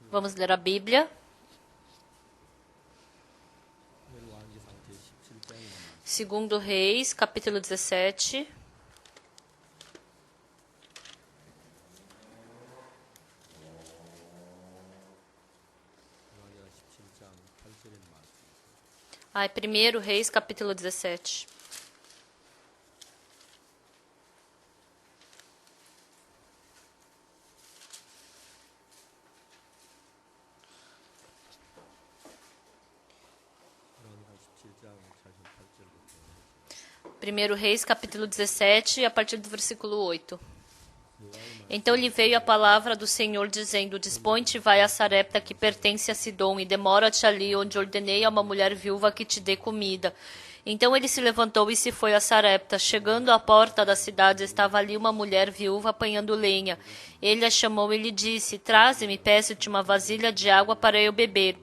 Vamos ler a Bíblia. Segundo Reis, capítulo 17. Primeiro Reis, capítulo 17. Primeiro Reis, capítulo 17, a partir do versículo 8. Então lhe veio a palavra do Senhor, dizendo: Dispõe-te e vai a Sarepta, que pertence a Sidom, e demora-te ali, onde ordenei a uma mulher viúva que te dê comida. Então ele se levantou e se foi a Sarepta. Chegando à porta da cidade, estava ali uma mulher viúva apanhando lenha. Ele a chamou e lhe disse: Traze-me, peço-te uma vasilha de água para eu beber.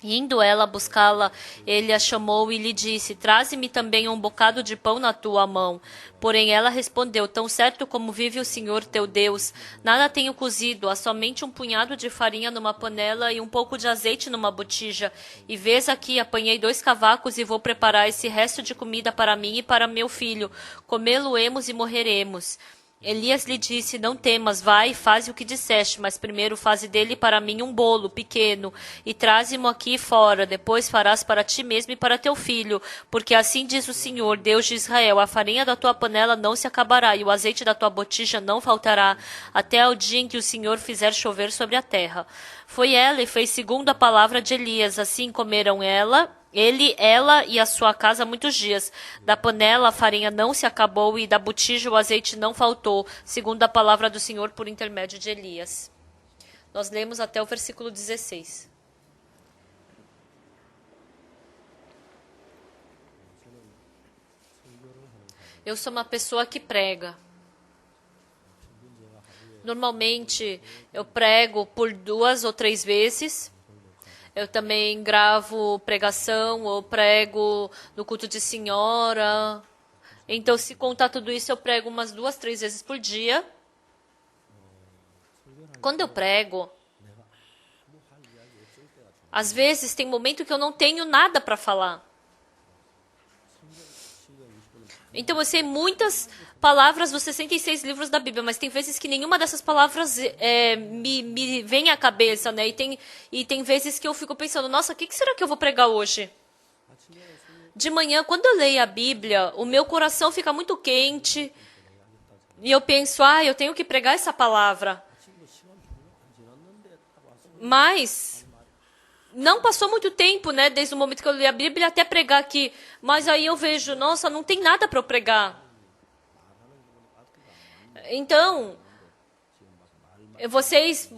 Indo ela buscá-la, ele a chamou e lhe disse: Traze-me também um bocado de pão na tua mão. Porém ela respondeu: Tão certo como vive o Senhor teu Deus, nada tenho cozido, há somente um punhado de farinha numa panela e um pouco de azeite numa botija. E vês aqui, apanhei 2 cavacos e vou preparar esse resto de comida para mim e para meu filho. Comê-lo-emos e morreremos. Elias lhe disse: Não temas, vai e faze o que disseste, mas primeiro faze dele para mim um bolo pequeno e traze-mo aqui fora. Depois farás para ti mesmo e para teu filho, porque assim diz o Senhor, Deus de Israel: a farinha da tua panela não se acabará e o azeite da tua botija não faltará, até o dia em que o Senhor fizer chover sobre a terra. Foi ela e fez segundo a palavra de Elias. Assim comeram ela e a sua casa muitos dias. Da panela a farinha não se acabou e da botija o azeite não faltou, segundo a palavra do Senhor por intermédio de Elias. Nós lemos até o versículo 16. Eu sou uma pessoa que prega. Normalmente eu prego por 2 ou 3 vezes. Eu também gravo pregação ou prego no culto de senhora. Então, se contar tudo isso, eu prego umas 2, 3 vezes por dia. Quando eu prego, às vezes tem momento que eu não tenho nada para falar. Então, eu sei muitas palavras dos 66 livros da Bíblia, mas tem vezes que nenhuma dessas palavras me vem à cabeça, né? E tem vezes que eu fico pensando, nossa, o que será que eu vou pregar hoje? De manhã, quando eu leio a Bíblia, o meu coração fica muito quente e eu penso, eu tenho que pregar essa palavra. Mas não passou muito tempo, né, desde o momento que eu li a Bíblia até pregar aqui. Mas aí eu vejo, nossa, não tem nada para eu pregar. Então, vocês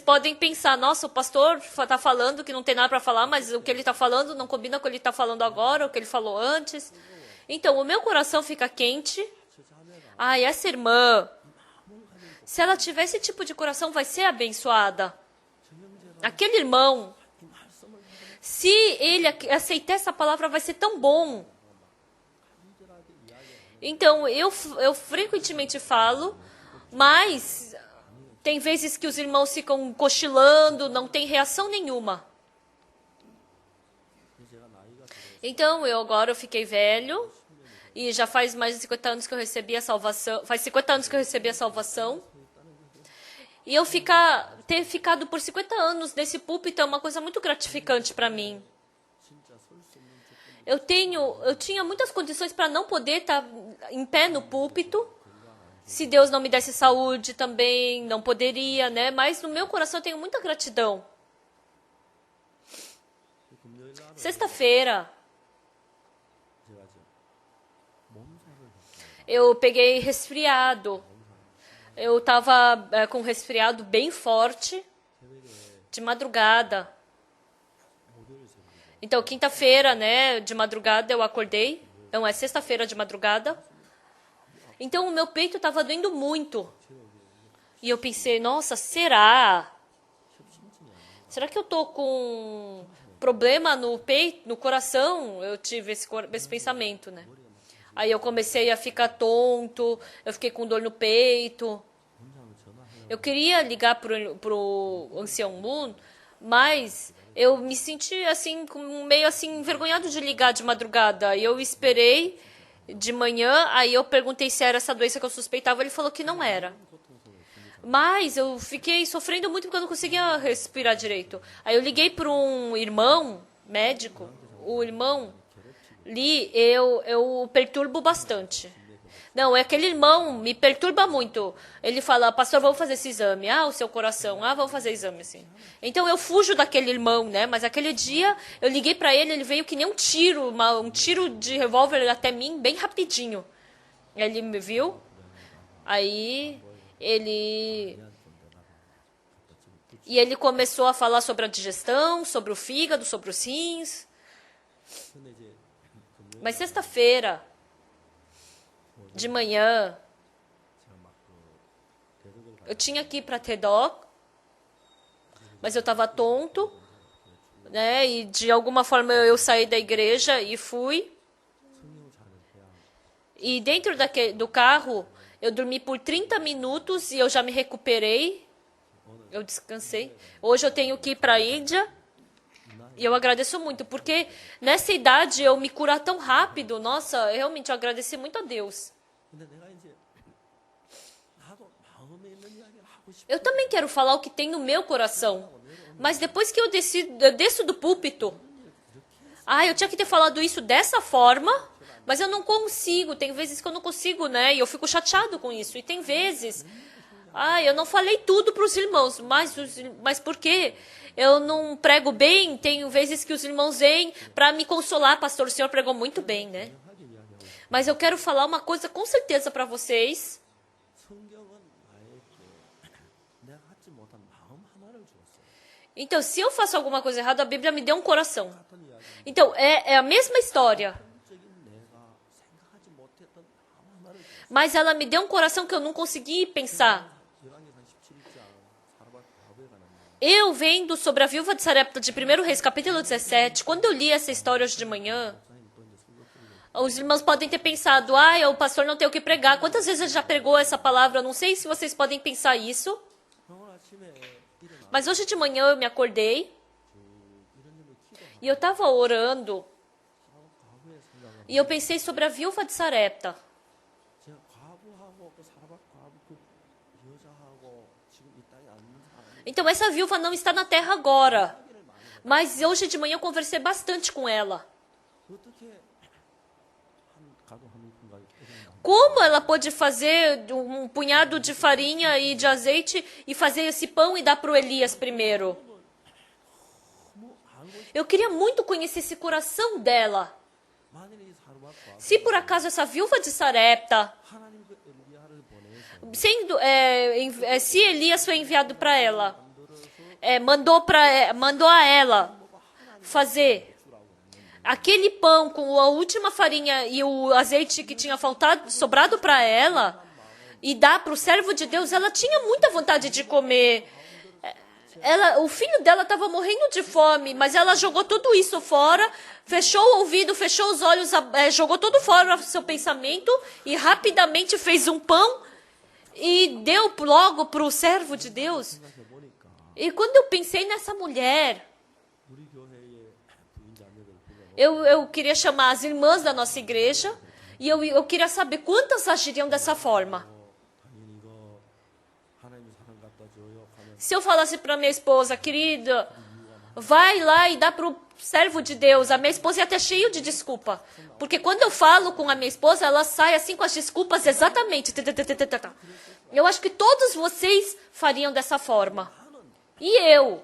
podem pensar, nossa, o pastor está falando que não tem nada para falar, mas o que ele está falando não combina com o que ele está falando agora, o que ele falou antes. Então, o meu coração fica quente. Essa irmã, se ela tiver esse tipo de coração, vai ser abençoada. Aquele irmão, se ele aceitar essa palavra, vai ser tão bom. Então, eu frequentemente falo, mas tem vezes que os irmãos ficam cochilando, não tem reação nenhuma. Então, eu fiquei velho, e já faz mais de 50 anos que eu recebi a salvação. Faz 50 anos que eu recebi a salvação. E ter ficado por 50 anos nesse púlpito é uma coisa muito gratificante para mim. Eu tinha muitas condições para não poder estar em pé no púlpito. Se Deus não me desse saúde também, não poderia, né? Mas no meu coração eu tenho muita gratidão. Sexta-feira, eu peguei resfriado. Eu estava com um resfriado bem forte, de madrugada. Então, quinta-feira, né, de madrugada eu acordei. Não, é sexta-feira de madrugada. Então, o meu peito estava doendo muito. E eu pensei, nossa, será? Será que eu tô com problema no peito, no coração? Eu tive esse pensamento, né? Aí eu comecei a ficar tonto, eu fiquei com dor no peito. Eu queria ligar pro Ancião Moon, mas eu me senti assim, meio assim, envergonhado de ligar de madrugada. E eu esperei de manhã, aí eu perguntei se era essa doença que eu suspeitava, ele falou que não era. Mas eu fiquei sofrendo muito porque eu não conseguia respirar direito. Aí eu liguei para um irmão médico. O irmão, Li, eu perturbo bastante. Não, é aquele irmão me perturba muito. Ele fala, pastor, vamos fazer esse exame. Ah, o seu coração. Ah, vamos fazer exame, assim. Então eu fujo daquele irmão, né? Mas aquele dia eu liguei para ele, ele veio que nem um tiro, um tiro de revólver até mim, bem rapidinho. Ele me viu. Aí ele começou a falar sobre a digestão, sobre o fígado, sobre os rins. Mas sexta-feira de manhã eu tinha que ir para TEDOC, mas eu estava tonto, né? E de alguma forma eu saí da igreja e fui. E dentro do carro eu dormi por 30 minutos e eu já me recuperei. Eu descansei. Hoje eu tenho que ir para a Índia. E eu agradeço muito, porque nessa idade eu me curar tão rápido. Nossa, realmente eu agradeci muito a Deus. Eu também quero falar o que tem no meu coração. Mas depois que eu desço do púlpito, eu tinha que ter falado isso dessa forma, mas eu não consigo. Tem vezes que eu não consigo, né? E eu fico chateado com isso. E tem vezes, eu não falei tudo para os irmãos, mas por quê? Eu não prego bem, tem vezes que os irmãos vêm para me consolar. Pastor, o senhor pregou muito bem, né? Mas eu quero falar uma coisa com certeza para vocês. Então, se eu faço alguma coisa errada, a Bíblia me deu um coração. Então, é a mesma história. Mas ela me deu um coração que eu não consegui pensar. Eu vendo sobre a viúva de Sarepta de 1 Reis, capítulo 17, quando eu li essa história hoje de manhã, os irmãos podem ter pensado, o pastor não tem o que pregar. Quantas vezes ele já pregou essa palavra? Eu não sei se vocês podem pensar isso. Mas hoje de manhã eu me acordei e eu estava orando e eu pensei sobre a viúva de Sarepta. Então, essa viúva não está na terra agora. Mas hoje de manhã eu conversei bastante com ela. Como ela pôde fazer um punhado de farinha e de azeite e fazer esse pão e dar para o Elias primeiro? Eu queria muito conhecer esse coração dela. Se por acaso essa viúva de Sarepta, se Elias foi enviado para ela, mandou a ela fazer aquele pão com a última farinha e o azeite que tinha sobrado para ela e dar para o servo de Deus, ela tinha muita vontade de comer. O filho dela estava morrendo de fome, mas ela jogou tudo isso fora, fechou o ouvido, fechou os olhos, jogou tudo fora o seu pensamento e rapidamente fez um pão e deu logo para o servo de Deus. E quando eu pensei nessa mulher, eu queria chamar as irmãs da nossa igreja e eu queria saber quantas agiriam dessa forma. Se eu falasse para minha esposa, querida, vai lá e dá para o servo de Deus, a minha esposa ia ter cheio de desculpa. Porque quando eu falo com a minha esposa, ela sai assim com as desculpas exatamente. Eu acho que todos vocês fariam dessa forma. E eu?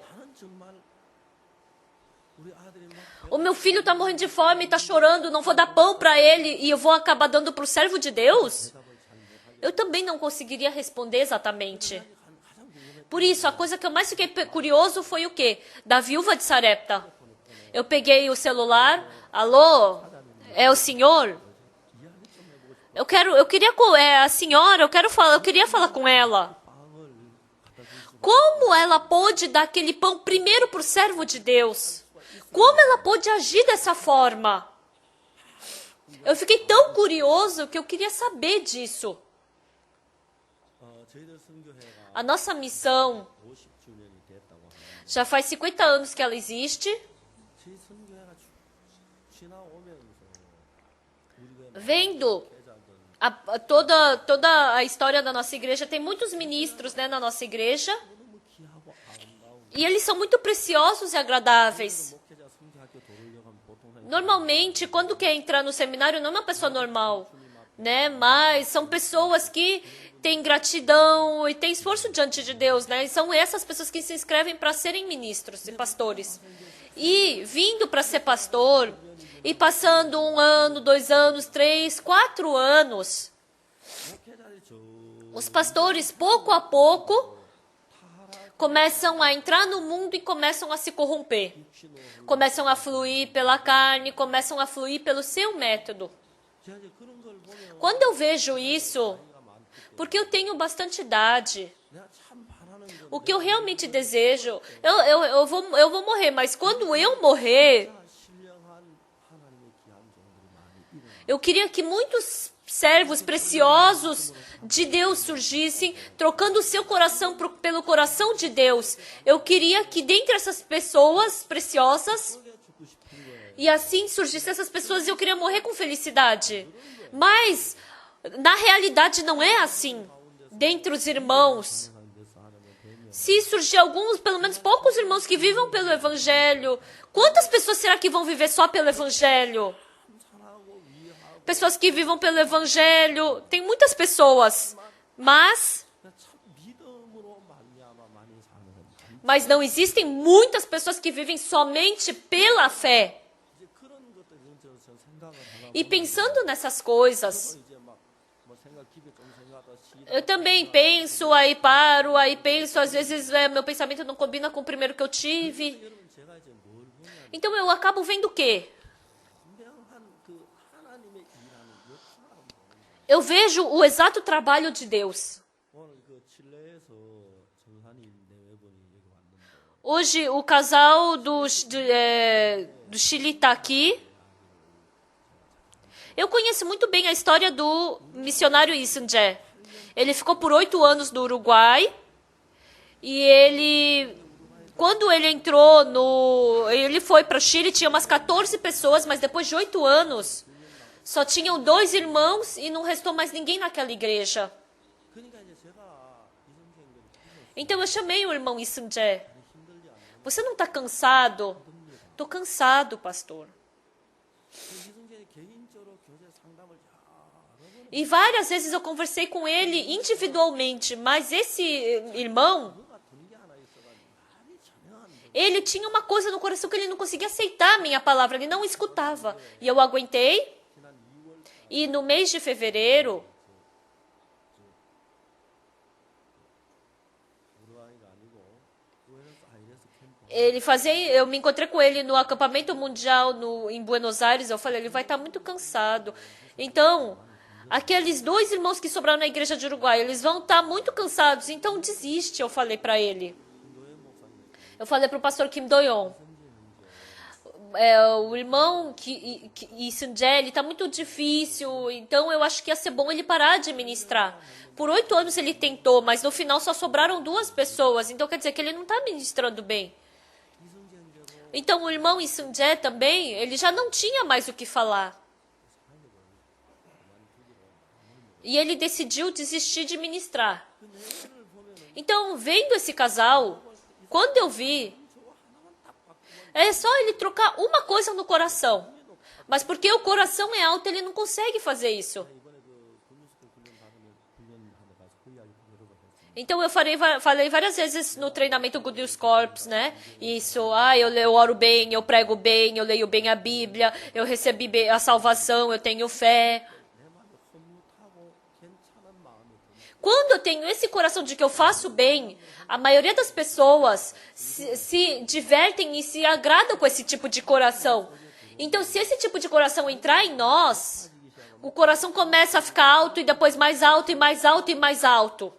O meu filho está morrendo de fome, está chorando, não vou dar pão para ele e eu vou acabar dando para o servo de Deus? Eu também não conseguiria responder exatamente. Por isso, a coisa que eu mais fiquei curioso foi o quê? Da viúva de Sarepta. Eu peguei o celular, alô, é o senhor? Eu queria falar com ela. Como ela pôde dar aquele pão primeiro para o servo de Deus? Como ela pôde agir dessa forma? Eu fiquei tão curioso que eu queria saber disso. A nossa missão já faz 50 anos que ela existe. Vendo toda a história da nossa igreja, tem muitos ministros, né, na nossa igreja. E eles são muito preciosos e agradáveis. Normalmente, quando quer entrar no seminário, não é uma pessoa normal, né? Mas são pessoas que têm gratidão e têm esforço diante de Deus, né? E são essas pessoas que se inscrevem para serem ministros e pastores. E vindo para ser pastor, e passando 1 ano, 2 anos, 3, 4 anos, os pastores, pouco a pouco, começam a entrar no mundo e começam a se corromper. Começam a fluir pela carne, começam a fluir pelo seu método. Quando eu vejo isso, porque eu tenho bastante idade, o que eu realmente desejo, eu vou morrer, mas quando eu morrer, eu queria que muitos servos preciosos de Deus surgissem, trocando o seu coração pelo coração de Deus. Eu queria que dentre essas pessoas preciosas, e assim surgissem essas pessoas, eu queria morrer com felicidade. Mas, na realidade, não é assim. Dentre os irmãos, se surgir alguns, pelo menos poucos irmãos que vivam pelo Evangelho, quantas pessoas será que vão viver só pelo Evangelho? Pessoas que vivam pelo Evangelho, tem muitas pessoas, mas não existem muitas pessoas que vivem somente pela fé. E pensando nessas coisas, eu também penso, aí paro, aí penso, às vezes meu pensamento não combina com o primeiro que eu tive. Então eu acabo vendo o quê? Eu vejo o exato trabalho de Deus. Hoje o casal do Chile está aqui. Eu conheço muito bem a história do missionário Issanjé. Ele ficou por 8 anos no Uruguai. E quando ele entrou ele foi para o Chile, tinha umas 14 pessoas, mas depois de 8 anos, só tinham 2 irmãos e não restou mais ninguém naquela igreja. Então eu chamei o irmão Issanjé. Você não está cansado? Estou cansado, pastor. E várias vezes eu conversei com ele individualmente, mas esse irmão, ele tinha uma coisa no coração que ele não conseguia aceitar a minha palavra, ele não escutava. E eu aguentei, e no mês de fevereiro, eu me encontrei com ele no acampamento mundial em Buenos Aires, eu falei, ele vai estar muito cansado. Então, aqueles 2 irmãos que sobraram na igreja de Uruguai, eles vão estar muito cansados, então desiste, eu falei para ele. Eu falei para o pastor Kim Do-yeon. O irmão Issanjé, ele está muito difícil, então eu acho que ia ser bom ele parar de ministrar. Por 8 anos ele tentou, mas no final só sobraram 2 pessoas, então quer dizer que ele não está ministrando bem. Então o irmão Issanjé também, ele já não tinha mais o que falar. E ele decidiu desistir de ministrar. Então, vendo esse casal, quando eu vi, é só ele trocar uma coisa no coração. Mas porque o coração é alto, ele não consegue fazer isso. Então eu falei várias vezes no treinamento Good News Corps, né? Isso, eu oro bem, eu prego bem, eu leio bem a Bíblia, eu recebi bem a salvação, eu tenho fé. Quando eu tenho esse coração de que eu faço bem, a maioria das pessoas se divertem e se agradam com esse tipo de coração. Então, se esse tipo de coração entrar em nós, o coração começa a ficar alto e depois mais alto e mais alto e mais alto.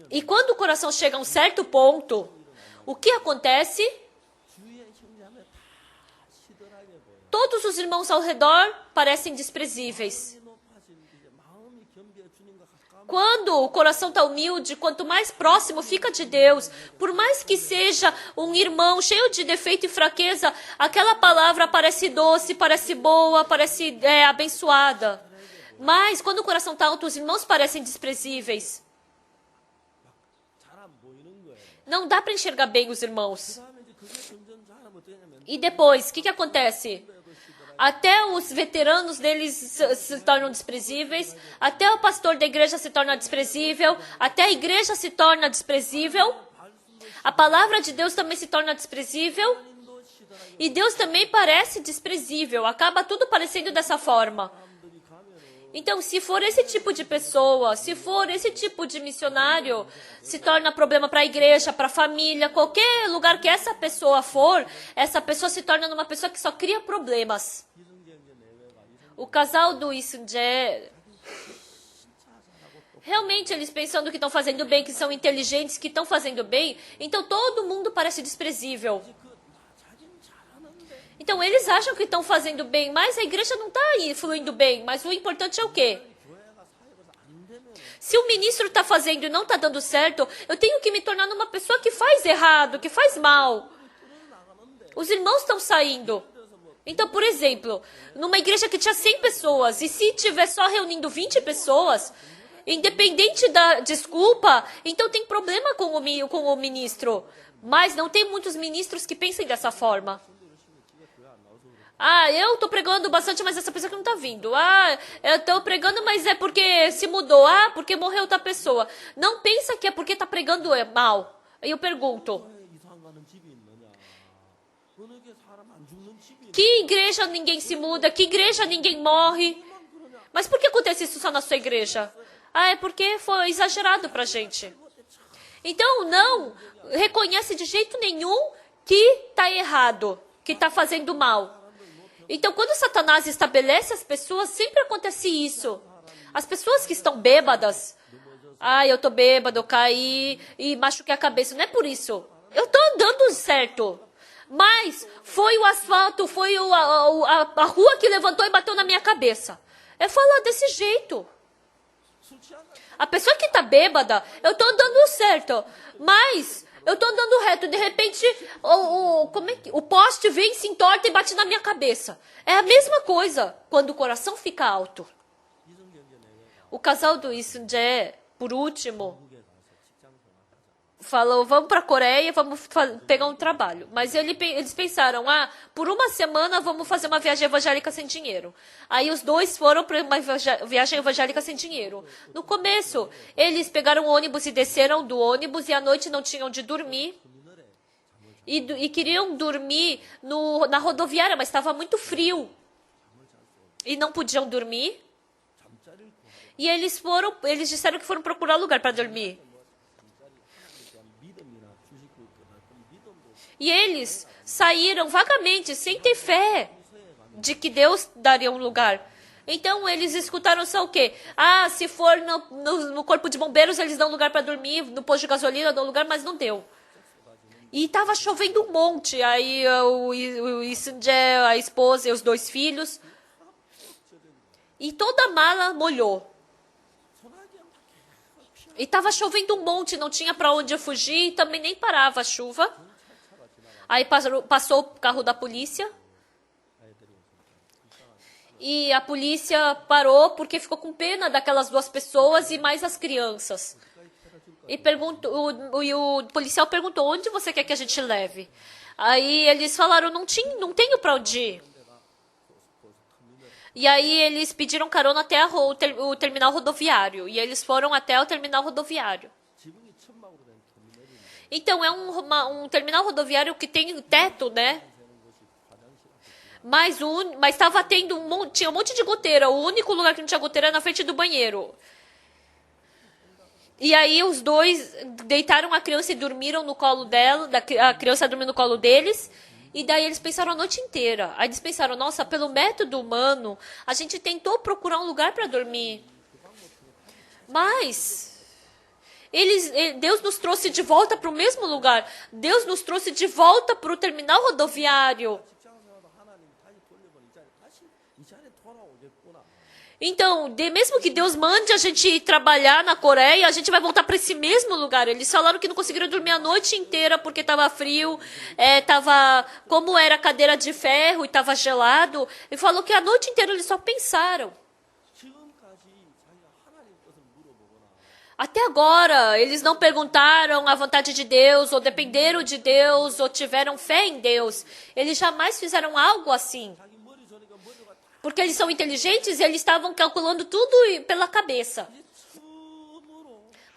E quando o coração chega a um certo ponto, o que acontece? Todos os irmãos ao redor parecem desprezíveis. Quando o coração está humilde, quanto mais próximo fica de Deus, por mais que seja um irmão cheio de defeito e fraqueza, aquela palavra parece doce, parece boa, parece abençoada. Mas quando o coração está alto, os irmãos parecem desprezíveis. Não dá para enxergar bem os irmãos. E depois, o que acontece? Até os veteranos deles se tornam desprezíveis, até o pastor da igreja se torna desprezível, até a igreja se torna desprezível, a palavra de Deus também se torna desprezível, e Deus também parece desprezível, acaba tudo parecendo dessa forma. Então, se for esse tipo de pessoa, se for esse tipo de missionário, se torna problema para a igreja, para a família, qualquer lugar que essa pessoa for, essa pessoa se torna uma pessoa que só cria problemas. O casal do Isunje, realmente eles pensando que estão fazendo bem, que são inteligentes, que estão fazendo bem, então todo mundo parece desprezível. Então, eles acham que estão fazendo bem, mas a igreja não está aí fluindo bem. Mas o importante é o quê? Se o ministro está fazendo e não está dando certo, eu tenho que me tornar uma pessoa que faz errado, que faz mal. Os irmãos estão saindo. Então, por exemplo, numa igreja que tinha 100 pessoas, e se tiver só reunindo 20 pessoas, independente da desculpa, então tem problema com o ministro. Mas não tem muitos ministros que pensem dessa forma. Ah, eu tô pregando bastante, mas essa pessoa que não tá vindo. Ah, eu tô pregando, mas é porque se mudou. Ah, porque morreu outra pessoa. Não pensa que é porque tá pregando mal. Aí eu pergunto. Que igreja ninguém se muda? Que igreja ninguém morre? Mas por que acontece isso só na sua igreja? Ah, é porque foi exagerado pra gente. Então, não reconhece de jeito nenhum que tá errado, que tá fazendo mal. Então, quando Satanás estabelece as pessoas, sempre acontece isso. As pessoas que estão bêbadas, eu tô bêbado, eu caí e machuquei a cabeça. Não é por isso. Eu tô andando certo. Mas foi o asfalto, foi a rua que levantou e bateu na minha cabeça. É falar desse jeito. A pessoa que tá bêbada, eu tô andando certo. Mas eu tô andando reto, de repente o poste vem, se entorta e bate na minha cabeça. É a mesma coisa quando o coração fica alto. O casal do Isunje, por último, falou, vamos para a Coreia, vamos pegar um trabalho. Mas eles pensaram, por uma semana vamos fazer uma viagem evangélica sem dinheiro. Aí os dois foram para uma viagem evangélica sem dinheiro. No começo, eles pegaram o ônibus e desceram do ônibus e à noite não tinham onde dormir. E queriam dormir na rodoviária, mas estava muito frio. E não podiam dormir. E eles disseram que foram procurar lugar para dormir. E eles saíram vagamente, sem ter fé de que Deus daria um lugar. Então, eles escutaram só o quê? Se for no corpo de bombeiros, eles dão lugar para dormir, no posto de gasolina dão lugar, mas não deu. E estava chovendo um monte. Aí o Isunje, a esposa e os 2 filhos. E toda a mala molhou. E estava chovendo um monte, não tinha para onde eu fugir, e também nem parava a chuva. Aí passou o carro da polícia. E a polícia parou porque ficou com pena daquelas 2 pessoas e mais as crianças. E o policial perguntou, onde você quer que a gente leve? Aí eles falaram, não tenho para onde ir. E aí eles pediram carona até o terminal rodoviário. E eles foram até o terminal rodoviário. Então, é um terminal rodoviário que tem teto, né? Mas estava tendo tinha um monte de goteira. O único lugar que não tinha goteira era na frente do banheiro. E aí os 2 deitaram a criança e dormiram no colo dela. A criança dormiu no colo deles. E daí eles pensaram a noite inteira. Aí eles pensaram, nossa, pelo método humano, a gente tentou procurar um lugar para dormir. Mas Deus nos trouxe de volta para o mesmo lugar. Deus nos trouxe de volta para o terminal rodoviário. Então, mesmo que Deus mande a gente ir trabalhar na Coreia, a gente vai voltar para esse mesmo lugar. Eles falaram que não conseguiram dormir a noite inteira porque estava frio, como era cadeira de ferro e estava gelado. Ele falou que a noite inteira eles só pensaram. Até agora, eles não perguntaram a vontade de Deus, ou dependeram de Deus, ou tiveram fé em Deus. Eles jamais fizeram algo assim. Porque eles são inteligentes e eles estavam calculando tudo pela cabeça.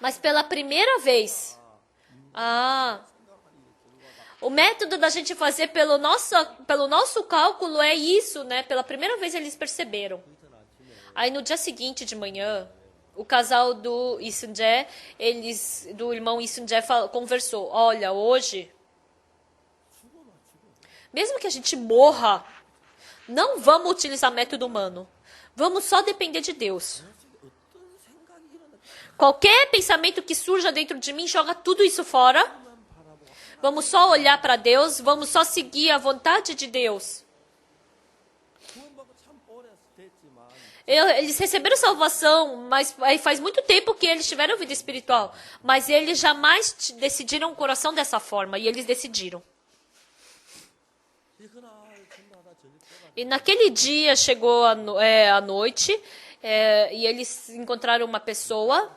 Mas pela primeira vez. O método da gente fazer pelo nosso cálculo é isso, né? Pela primeira vez eles perceberam. Aí no dia seguinte de manhã, o casal do irmão Isunje conversou. Olha, hoje, mesmo que a gente morra, não vamos utilizar método humano. Vamos só depender de Deus. Qualquer pensamento que surja dentro de mim, joga tudo isso fora. Vamos só olhar para Deus, vamos só seguir a vontade de Deus. Eles receberam salvação, mas faz muito tempo que eles tiveram vida espiritual. Mas eles jamais decidiram o coração dessa forma, e eles decidiram. E naquele dia chegou a noite, e eles encontraram uma pessoa,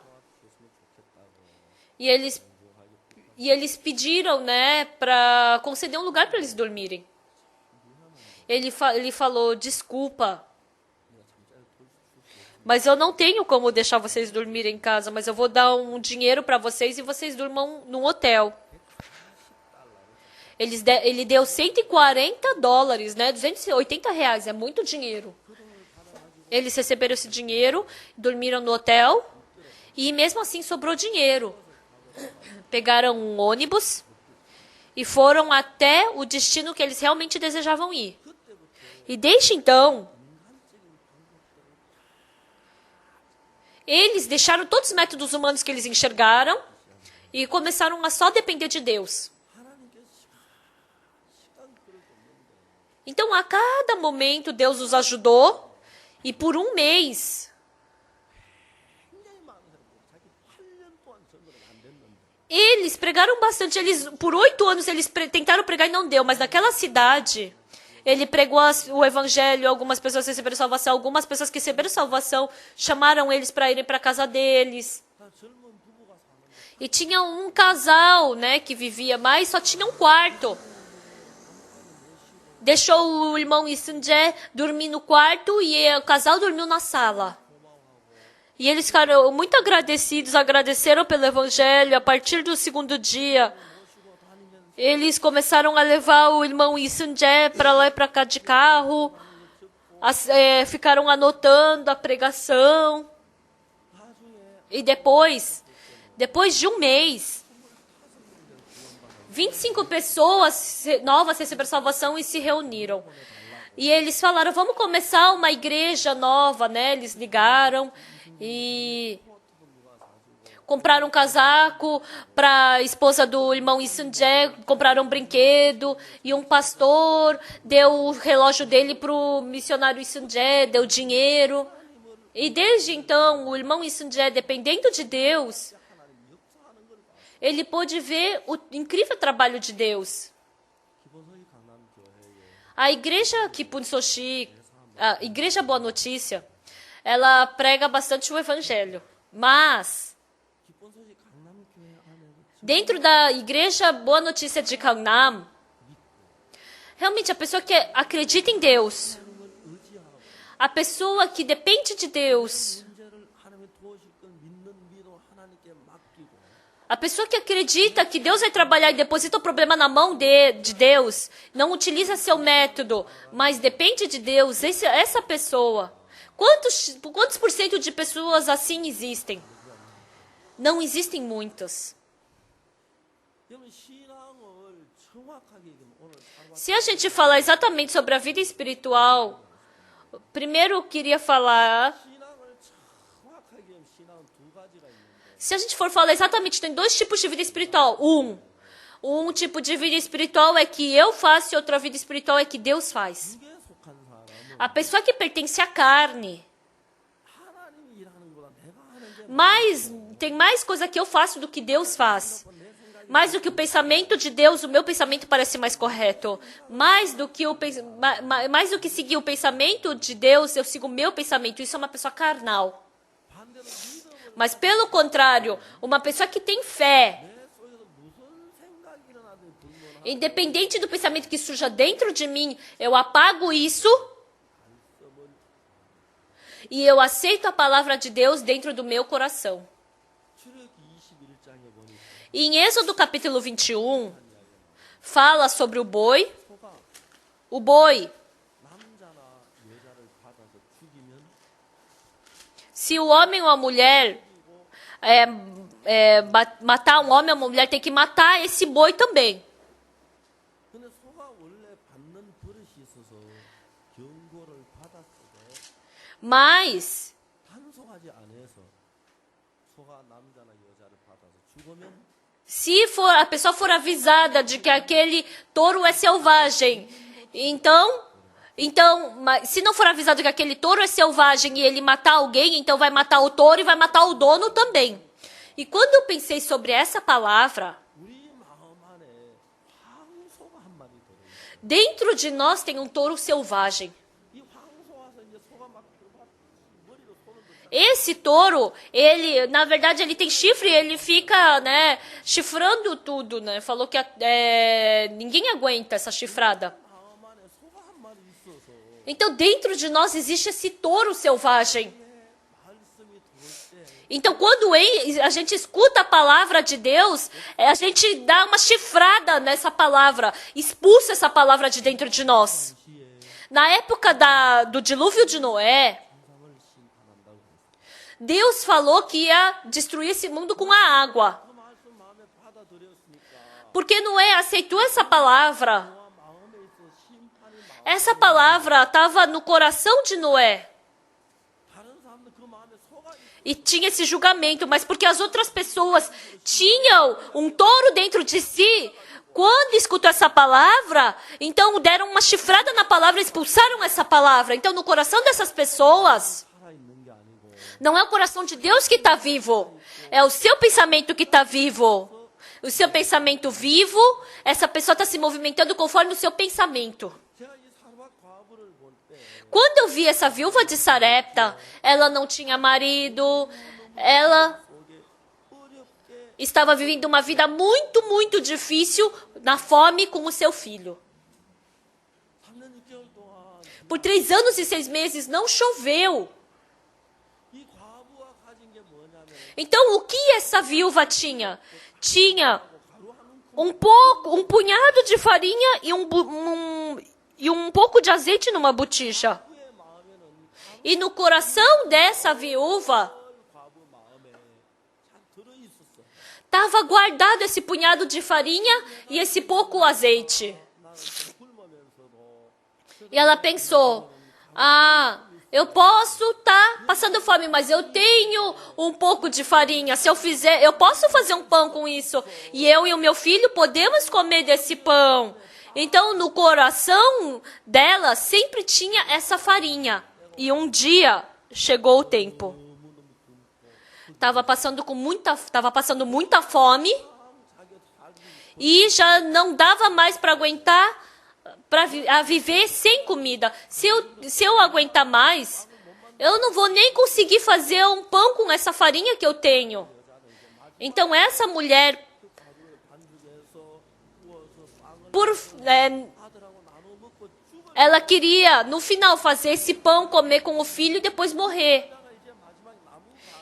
e eles pediram, né, para conceder um lugar para eles dormirem. Ele falou, desculpa, mas eu não tenho como deixar vocês dormirem em casa, mas eu vou dar um dinheiro para vocês e vocês durmam num hotel. Ele deu $140, né? R$280, é muito dinheiro. Eles receberam esse dinheiro, dormiram no hotel e mesmo assim sobrou dinheiro. Pegaram um ônibus e foram até o destino que eles realmente desejavam ir. E desde então, eles deixaram todos os métodos humanos que eles enxergaram e começaram a só depender de Deus. Então, a cada momento, Deus os ajudou. E por um mês, eles pregaram bastante. Por 8 anos, eles tentaram pregar e não deu. Mas naquela cidade, ele pregou o evangelho. Algumas pessoas receberam salvação. Algumas pessoas que receberam salvação chamaram eles para irem para a casa deles. E tinha um casal, né, que vivia mais, só tinha um quarto. Deixou o irmão Isunje dormir no quarto e o casal dormiu na sala. E eles ficaram muito agradecidos, agradeceram pelo evangelho. A partir do segundo dia, eles começaram a levar o irmão Isunje para lá e para cá de carro. Ficaram anotando a pregação. E depois de um mês, 25 pessoas novas receberam salvação e se reuniram. E eles falaram, vamos começar uma igreja nova, né? Eles ligaram e compraram um casaco para a esposa do irmão Isunje, compraram um brinquedo, e um pastor deu o relógio dele para o missionário Isunje, deu dinheiro. E desde então, o irmão Isunje, dependendo de Deus, ele pôde ver o incrível trabalho de Deus. A igreja Kipunsoshi, a igreja Boa Notícia, ela prega bastante o evangelho. Mas, dentro da igreja Boa Notícia de Gangnam, realmente a pessoa que acredita em Deus, a pessoa que depende de Deus, a pessoa que acredita que Deus vai trabalhar e deposita o problema na mão de Deus, não utiliza seu método, mas depende de Deus, essa pessoa. Quantos por cento de pessoas assim existem? Não existem muitas. Se a gente falar exatamente sobre a vida espiritual, primeiro eu queria falar... Se a gente for falar exatamente, tem 2 tipos de vida espiritual. Um tipo de vida espiritual é que eu faço e outra vida espiritual é que Deus faz. A pessoa que pertence à carne, Mas tem mais coisa que eu faço do que Deus faz. Mais do que o pensamento de Deus, o meu pensamento parece mais correto. Mais do que seguir o pensamento de Deus, eu sigo o meu pensamento. Isso é uma pessoa carnal. Mas pelo contrário, uma pessoa que tem fé, independente do pensamento que surja dentro de mim, eu apago isso e eu aceito a palavra de Deus dentro do meu coração. E em Êxodo capítulo 21, fala sobre o boi. O boi, se o homem ou a mulher matar um homem ou uma mulher, tem que matar esse boi também. Mas se a pessoa for avisada de que aquele touro é selvagem, então, se não for avisado que aquele touro é selvagem e ele matar alguém, então vai matar o touro e vai matar o dono também. E quando eu pensei sobre essa palavra, dentro de nós tem um touro selvagem. Esse touro, na verdade, ele tem chifre, ele fica, chifrando tudo, né? Falou que ninguém aguenta essa chifrada. Então, dentro de nós existe esse touro selvagem. Então, quando a gente escuta a palavra de Deus, a gente dá uma chifrada nessa palavra, expulsa essa palavra de dentro de nós. Na época do dilúvio de Noé, Deus falou que ia destruir esse mundo com a água. Porque Noé aceitou essa palavra. Essa palavra estava no coração de Noé. E tinha esse julgamento, mas porque as outras pessoas tinham um touro dentro de si, quando escutou essa palavra, então deram uma chifrada na palavra e expulsaram essa palavra. Então, no coração dessas pessoas, não é o coração de Deus que está vivo, é o seu pensamento que está vivo. O seu pensamento vivo, essa pessoa está se movimentando conforme o seu pensamento. Quando eu vi essa viúva de Sarepta, ela não tinha marido, ela estava vivendo uma vida muito, muito difícil na fome com o seu filho. Por 3 anos e 6 meses não choveu. Então, o que essa viúva tinha? Tinha um punhado de farinha e um pouco de azeite numa botija. E no coração dessa viúva estava guardado esse punhado de farinha e esse pouco azeite. E ela pensou, eu posso estar passando fome, mas eu tenho um pouco de farinha. Se eu fizer, eu posso fazer um pão com isso. E eu e o meu filho podemos comer desse pão. Então, no coração dela sempre tinha essa farinha. E um dia chegou o tempo. Estava passando muita fome. E já não dava mais para aguentar a viver sem comida. Se eu aguentar mais, eu não vou nem conseguir fazer um pão com essa farinha que eu tenho. Então essa mulher, ela queria no final fazer esse pão, comer com o filho e depois morrer.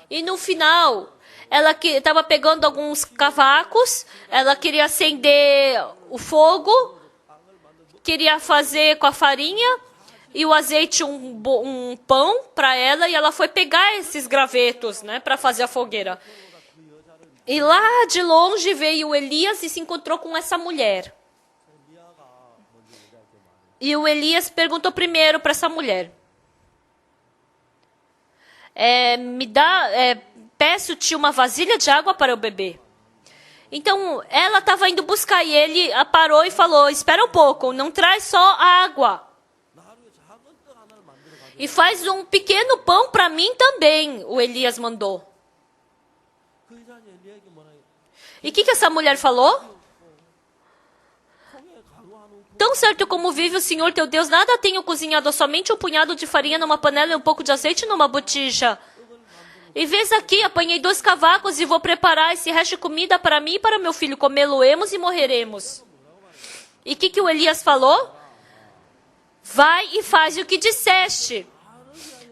E no final, ela estava pegando alguns cavacos, ela queria acender o fogo, queria fazer com a farinha e o azeite um pão para ela, e ela foi pegar esses gravetos, para fazer a fogueira. E lá de longe veio Elias e se encontrou com essa mulher. E o Elias perguntou primeiro para essa mulher: peço-te uma vasilha de água para eu beber. Então, ela estava indo buscar e ele parou e falou: espera um pouco, não traz só água. E faz um pequeno pão para mim também, o Elias mandou. E o que essa mulher falou? Tão certo como vive o Senhor teu Deus, nada tenho cozinhado, somente um punhado de farinha numa panela e um pouco de azeite numa botija. E vês aqui, apanhei 2 cavacos e vou preparar esse resto de comida para mim e para meu filho. Comê-lo-emos e morreremos. E o que o Elias falou? Vai e faz o que disseste.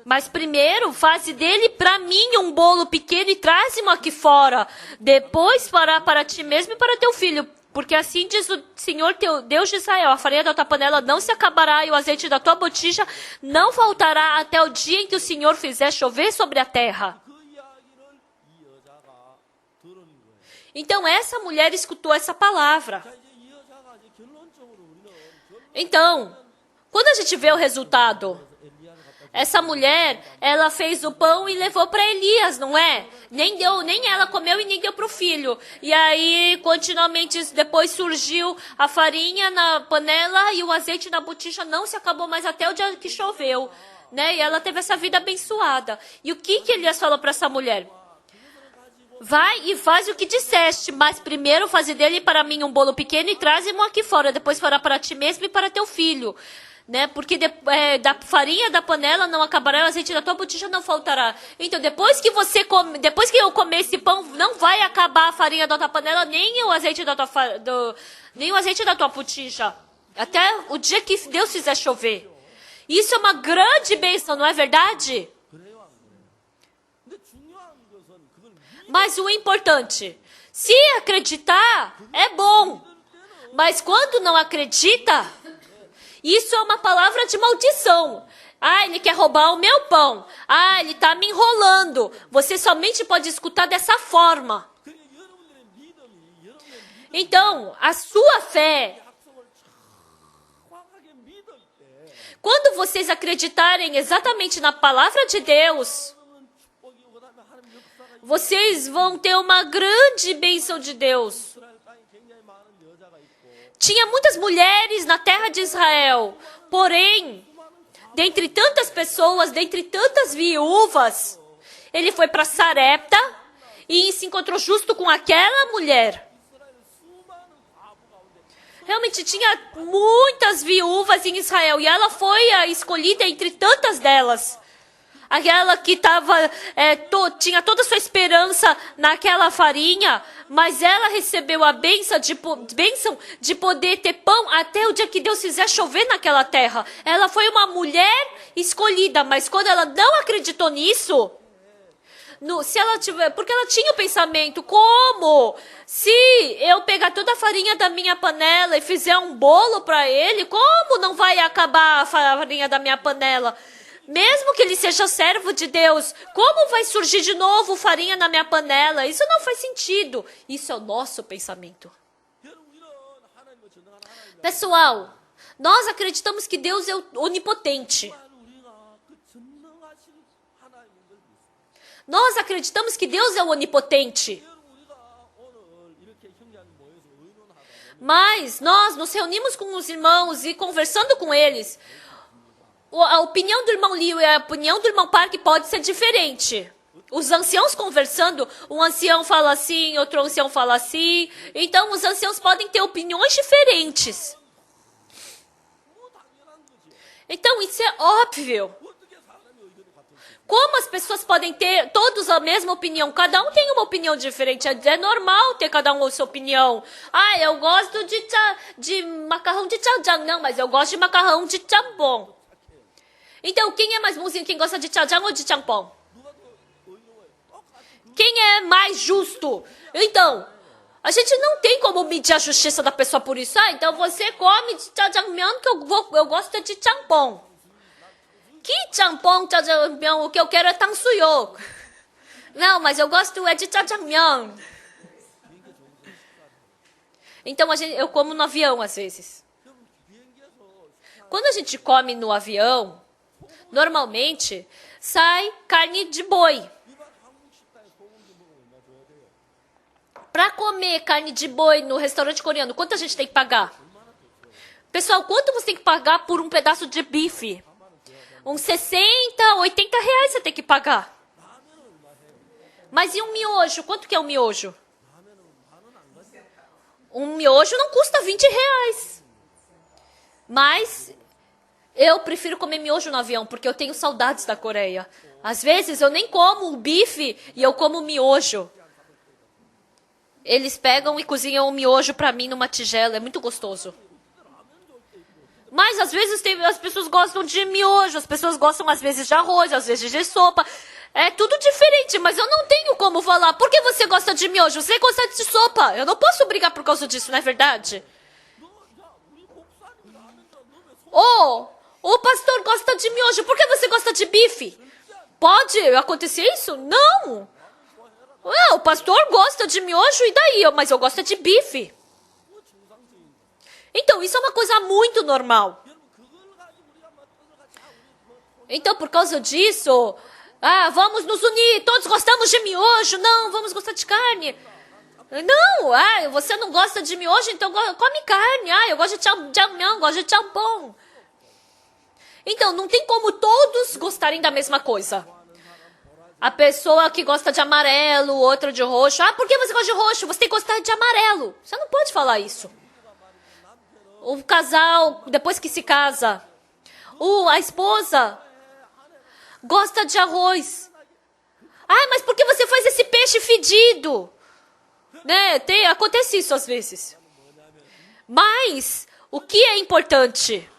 Mas primeiro, faze dele para mim um bolo pequeno e traze-mo aqui fora. Depois fará para ti mesmo e para teu filho. Porque assim diz o Senhor teu Deus de Israel, a farinha da tua panela não se acabará e o azeite da tua botija não faltará até o dia em que o Senhor fizer chover sobre a terra. Então essa mulher escutou essa palavra. Então, quando a gente vê o resultado, essa mulher, ela fez o pão e levou para Elias, não é? Nem ela comeu e nem deu para o filho. E aí, continuamente, depois surgiu a farinha na panela e o azeite na botija não se acabou mais até o dia que choveu, né? E ela teve essa vida abençoada. E o que Elias falou para essa mulher? Vai e faz o que disseste, mas primeiro faze dele para mim um bolo pequeno e traze-mo aqui fora. Depois fará para ti mesmo e para teu filho. Né? Porque da farinha da panela não acabará, o azeite da tua botija não faltará. Então, depois que eu comer esse pão, não vai acabar a farinha da tua panela, nem o azeite da tua botija. Até o dia que Deus fizer chover. Isso é uma grande bênção, não é verdade? Mas o importante, se acreditar, é bom. Mas quando não acredita, isso é uma palavra de maldição. Ah, ele quer roubar o meu pão. Ah, ele está me enrolando. Você somente pode escutar dessa forma. Então, a sua fé, quando vocês acreditarem exatamente na palavra de Deus, vocês vão ter uma grande bênção de Deus. Tinha muitas mulheres na terra de Israel, porém, dentre tantas pessoas, dentre tantas viúvas, ele foi para Sarepta e se encontrou justo com aquela mulher. Realmente tinha muitas viúvas em Israel e ela foi a escolhida entre tantas delas. Aquela que tinha toda a sua esperança naquela farinha, mas ela recebeu a bênção de poder ter pão até o dia que Deus fizer chover naquela terra. Ela foi uma mulher escolhida, mas quando ela não acreditou nisso, porque ela tinha o pensamento, como? Se eu pegar toda a farinha da minha panela e fizer um bolo para ele, como não vai acabar a farinha da minha panela? Mesmo que ele seja servo de Deus, como vai surgir de novo farinha na minha panela? Isso não faz sentido. Isso é o nosso pensamento. Pessoal, nós acreditamos que Deus é onipotente. Nós acreditamos que Deus é onipotente. Mas nós nos reunimos com os irmãos e conversando com eles. A opinião do irmão Liu e a opinião do irmão Park pode ser diferente. Os anciãos conversando, um ancião fala assim, outro ancião fala assim. Então, os anciãos podem ter opiniões diferentes. Então, isso é óbvio. Como as pessoas podem ter todos a mesma opinião? Cada um tem uma opinião diferente. É normal ter cada um a sua opinião. Ah, eu gosto de macarrão de jjajang. Não, mas eu gosto de macarrão de jambon. Então, quem é mais bonzinho? Quem gosta de jjajang ou de jambon? Quem é mais justo? Então, a gente não tem como medir a justiça da pessoa por isso. Ah, então você come de jjajangmyeon que eu gosto de jambon. Que jambon, jjajangmyeon? O que eu quero é 탕수육. Não, mas eu gosto de jjajangmyeon. Então, eu como no avião às vezes. Quando a gente come no avião, normalmente sai carne de boi. Para comer carne de boi no restaurante coreano, quanto a gente tem que pagar? Pessoal, quanto você tem que pagar por um pedaço de bife? Uns 60, 80 reais você tem que pagar. Mas e um miojo? Quanto que é um miojo? Um miojo não custa R$ 20. Mas eu prefiro comer miojo no avião, porque eu tenho saudades da Coreia. Às vezes eu nem como o bife e eu como miojo. Eles pegam e cozinham o miojo pra mim numa tigela, é muito gostoso. Mas às vezes as pessoas gostam de miojo, as pessoas gostam às vezes de arroz, às vezes de sopa. É tudo diferente, mas eu não tenho como falar. Por que você gosta de miojo? Você gosta de sopa. Eu não posso brigar por causa disso, não é verdade? Oh, o pastor gosta de miojo, por que você gosta de bife? Pode acontecer isso? Não. O pastor gosta de miojo e daí? Mas eu gosto de bife. Então, isso é uma coisa muito normal. Então, por causa disso, vamos nos unir, todos gostamos de miojo, não, vamos gostar de carne. Não, você não gosta de miojo, então come carne. Eu gosto de jjamyeon, gosto de jjampo. Então, não tem como todos gostarem da mesma coisa. A pessoa que gosta de amarelo, outra de roxo. Por que você gosta de roxo? Você tem que gostar de amarelo. Você não pode falar isso. O casal, depois que se casa, a esposa gosta de arroz. Mas por que você faz esse peixe fedido? Né? Acontece isso às vezes. Mas, o que é importante?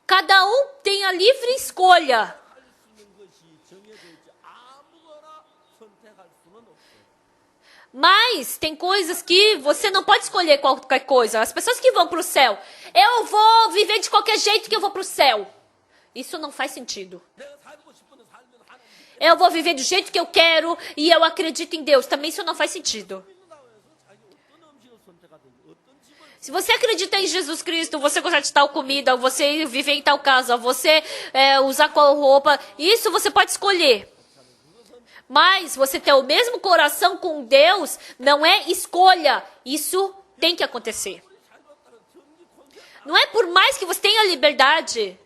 Cada um tem a livre escolha. Mas tem coisas que você não pode escolher qualquer coisa. As pessoas que vão para o céu, eu vou viver de qualquer jeito que eu vou para o céu. Isso não faz sentido. Eu vou viver do jeito que eu quero e eu acredito em Deus. Também isso não faz sentido. Se você acredita em Jesus Cristo, você gosta de tal comida, você viver em tal casa, você usar qual roupa, isso você pode escolher. Mas você ter o mesmo coração com Deus não é escolha. Isso tem que acontecer. Não é por mais que você tenha liberdade.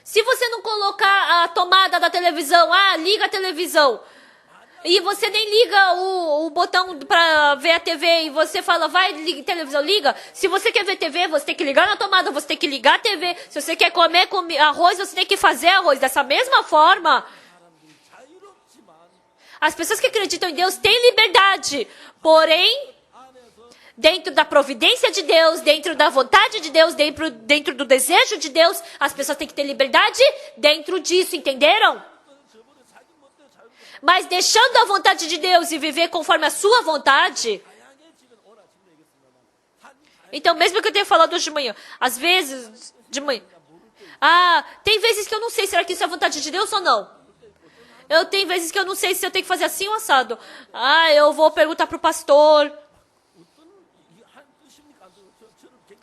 Se você não colocar a tomada da televisão, liga a televisão. E você nem liga o botão para ver a TV e você fala, vai, liga, televisão, liga. Se você quer ver TV, você tem que ligar na tomada, você tem que ligar a TV. Se você quer comer arroz, você tem que fazer arroz. Dessa mesma forma, as pessoas que acreditam em Deus têm liberdade. Porém, dentro da providência de Deus, dentro da vontade de Deus, dentro do desejo de Deus, as pessoas têm que ter liberdade dentro disso, entenderam? Mas deixando a vontade de Deus e viver conforme a sua vontade. Então, mesmo que eu tenha falado hoje de manhã, às vezes, de manhã. Tem vezes que eu não sei, será que isso é a vontade de Deus ou não? Eu tenho vezes que eu não sei se eu tenho que fazer assim ou assado. Eu vou perguntar para o pastor.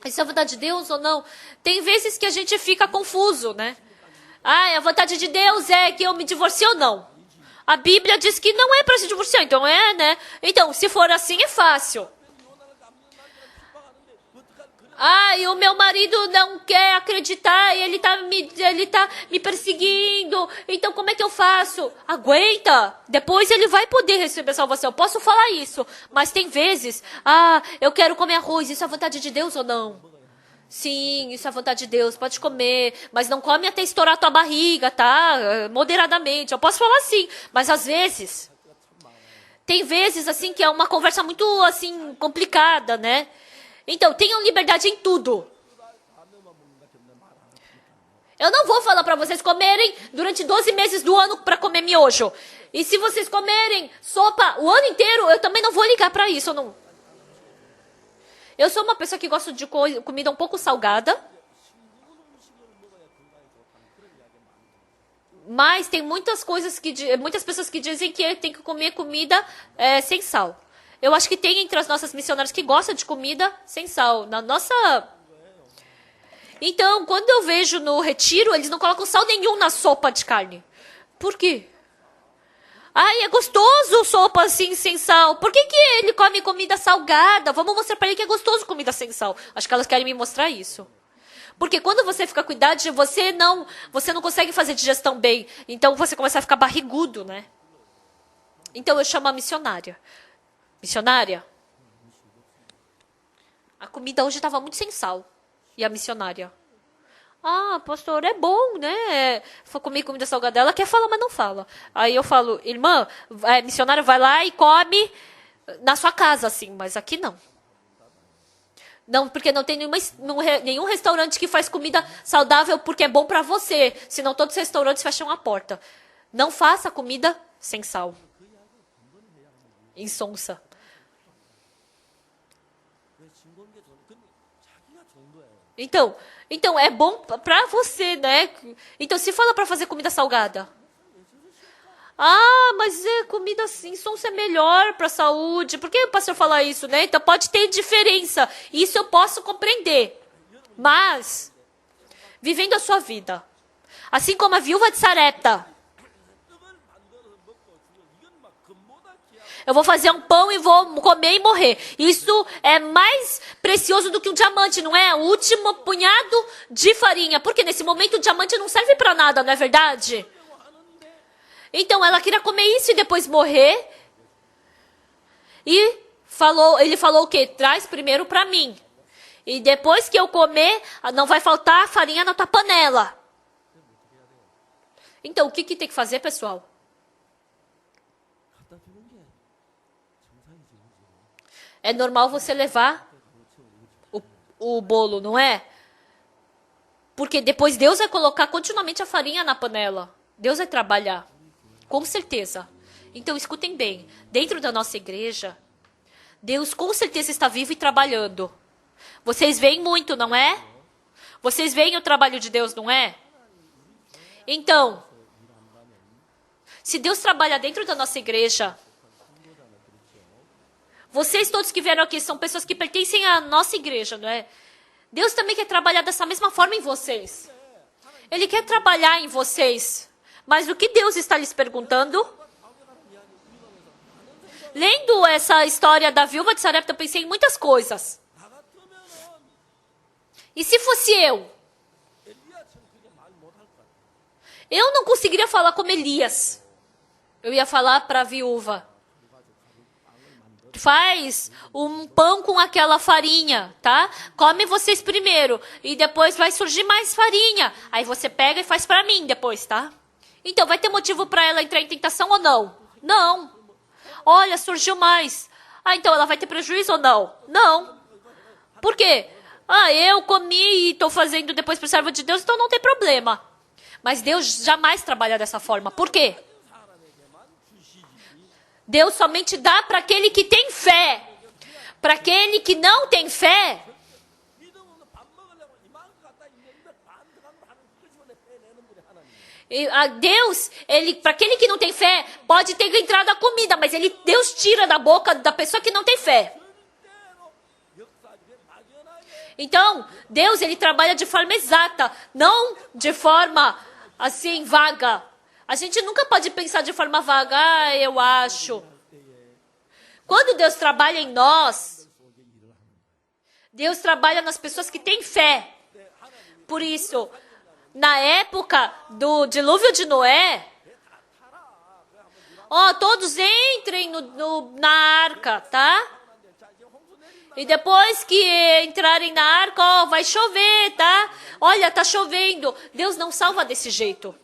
Isso é a vontade de Deus ou não? Tem vezes que a gente fica confuso, né? A vontade de Deus é que eu me divorcie ou não? A Bíblia diz que não é para se divorciar, então né? Então, se for assim, é fácil. E o meu marido não quer acreditar e ele tá me perseguindo. Então, como é que eu faço? Aguenta. Depois ele vai poder receber salvação. Eu posso falar isso. Mas tem vezes, eu quero comer arroz. Isso é a vontade de Deus ou não? Sim, isso é a vontade de Deus. Pode comer. Mas não come até estourar tua barriga, tá? Moderadamente. Eu posso falar assim. Mas às vezes, tem vezes assim que é uma conversa muito assim complicada, né? Então, tenham liberdade em tudo. Eu não vou falar para vocês comerem durante 12 meses do ano para comer miojo. E se vocês comerem sopa o ano inteiro, eu também não vou ligar para isso. Eu sou uma pessoa que gosta de comida um pouco salgada. Mas tem muitas pessoas que dizem que tem que comer comida sem sal. Eu acho que tem entre as nossas missionárias que gostam de comida sem sal. Então, quando eu vejo no retiro, eles não colocam sal nenhum na sopa de carne. Por quê? É gostoso sopa assim, sem sal. Por que ele come comida salgada? Vamos mostrar para ele que é gostoso comida sem sal. Acho que elas querem me mostrar isso. Porque quando você fica com idade, você não consegue fazer digestão bem. Então, você começa a ficar barrigudo, né? Então, eu chamo a missionária. Missionária, a comida hoje estava muito sem sal. E a missionária, ah, pastor, é bom, né? Comer comida salgada. Ela quer falar, mas não fala. Aí eu falo, irmã, missionária, vai lá e come na sua casa, assim, mas aqui não. Não, porque não tem nenhum restaurante que faz comida saudável porque é bom para você. Senão todos os restaurantes fecham a porta. Não faça comida sem sal. Insonsa. Então é bom para você, né? Então se fala para fazer comida salgada. Ah, mas comida assim, sonsa é melhor para a saúde. Por que o pastor fala isso, né? Então pode ter diferença. Isso eu posso compreender. Mas, vivendo a sua vida, assim como a viúva de Sarepta, eu vou fazer um pão e vou comer e morrer. Isso é mais precioso do que um diamante, não é? O último punhado de farinha. Porque nesse momento o diamante não serve para nada, não é verdade? Então ela queria comer isso e depois morrer. E ele falou o quê? Traz primeiro para mim. E depois que eu comer, não vai faltar farinha na tua panela. Então o que tem que fazer, pessoal? É normal você levar o bolo, não é? Porque depois Deus vai colocar continuamente a farinha na panela. Deus vai trabalhar. Com certeza. Então, escutem bem. Dentro da nossa igreja, Deus com certeza está vivo e trabalhando. Vocês veem muito, não é? Vocês veem o trabalho de Deus, não é? Então, se Deus trabalha dentro da nossa igreja, vocês todos que vieram aqui são pessoas que pertencem à nossa igreja, não é? Deus também quer trabalhar dessa mesma forma em vocês. Ele quer trabalhar em vocês. Mas o que Deus está lhes perguntando? Lendo essa história da viúva de Sarepta, eu pensei em muitas coisas. E se fosse eu? Eu não conseguiria falar como Elias. Eu ia falar para a viúva. Faz um pão com aquela farinha, tá? Come vocês primeiro. E depois vai surgir mais farinha. Aí você pega e faz para mim depois, tá? Então, vai ter motivo para ela entrar em tentação ou não? Não. Olha, surgiu mais. Ah, então ela vai ter prejuízo ou não? Não. Por quê? Ah, eu comi e estou fazendo depois para o servo de Deus, então não tem problema. Mas Deus jamais trabalha dessa forma. Por quê? Deus somente dá para aquele que tem fé. Para aquele que não tem fé, Deus, para aquele que não tem fé, pode ter entrado a comida, mas Deus tira da boca da pessoa que não tem fé. Então, Deus, ele trabalha de forma exata, não de forma assim, vaga. A gente nunca pode pensar de forma vaga, eu acho. Quando Deus trabalha em nós, Deus trabalha nas pessoas que têm fé. Por isso, na época do dilúvio de Noé, todos entrem na arca, tá? E depois que entrarem na arca, vai chover, tá? Olha, tá chovendo. Deus não salva desse jeito.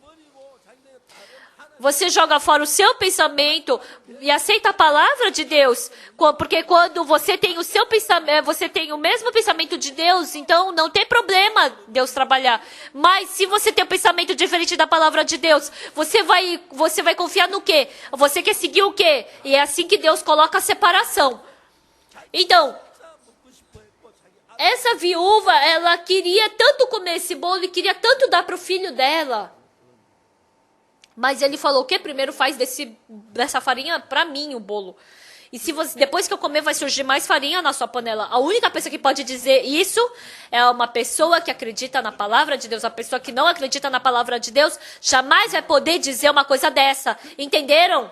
Você joga fora o seu pensamento e aceita a palavra de Deus. Porque quando você tem o seu pensamento, você tem o mesmo pensamento de Deus, então não tem problema Deus trabalhar. Mas se você tem um pensamento diferente da palavra de Deus, você vai confiar no quê? Você quer seguir o quê? E é assim que Deus coloca a separação. Então, essa viúva, ela queria tanto comer esse bolo e queria tanto dar para o filho dela. Mas ele falou o quê? Primeiro faz dessa farinha para mim o bolo. E se depois que eu comer vai surgir mais farinha na sua panela. A única pessoa que pode dizer isso é uma pessoa que acredita na palavra de Deus. A pessoa que não acredita na palavra de Deus jamais vai poder dizer uma coisa dessa. Entenderam?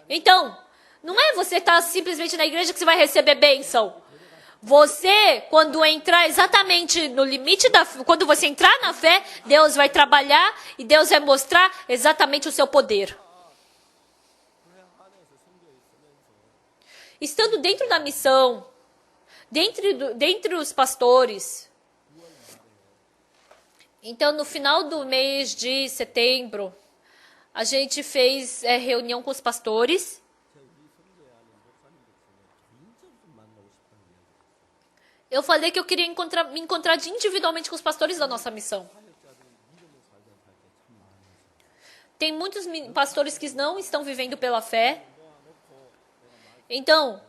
Então, não é você estar simplesmente na igreja que você vai receber bênção. Você, quando entrar exatamente no limite quando você entrar na fé, Deus vai trabalhar e Deus vai mostrar exatamente o seu poder. estando dentro da missão, dentre os pastores. Então, no final do mês de setembro, a gente fez reunião com os pastores. Eu falei que eu queria me encontrar individualmente com os pastores da nossa missão. Tem muitos pastores que não estão vivendo pela fé. Então,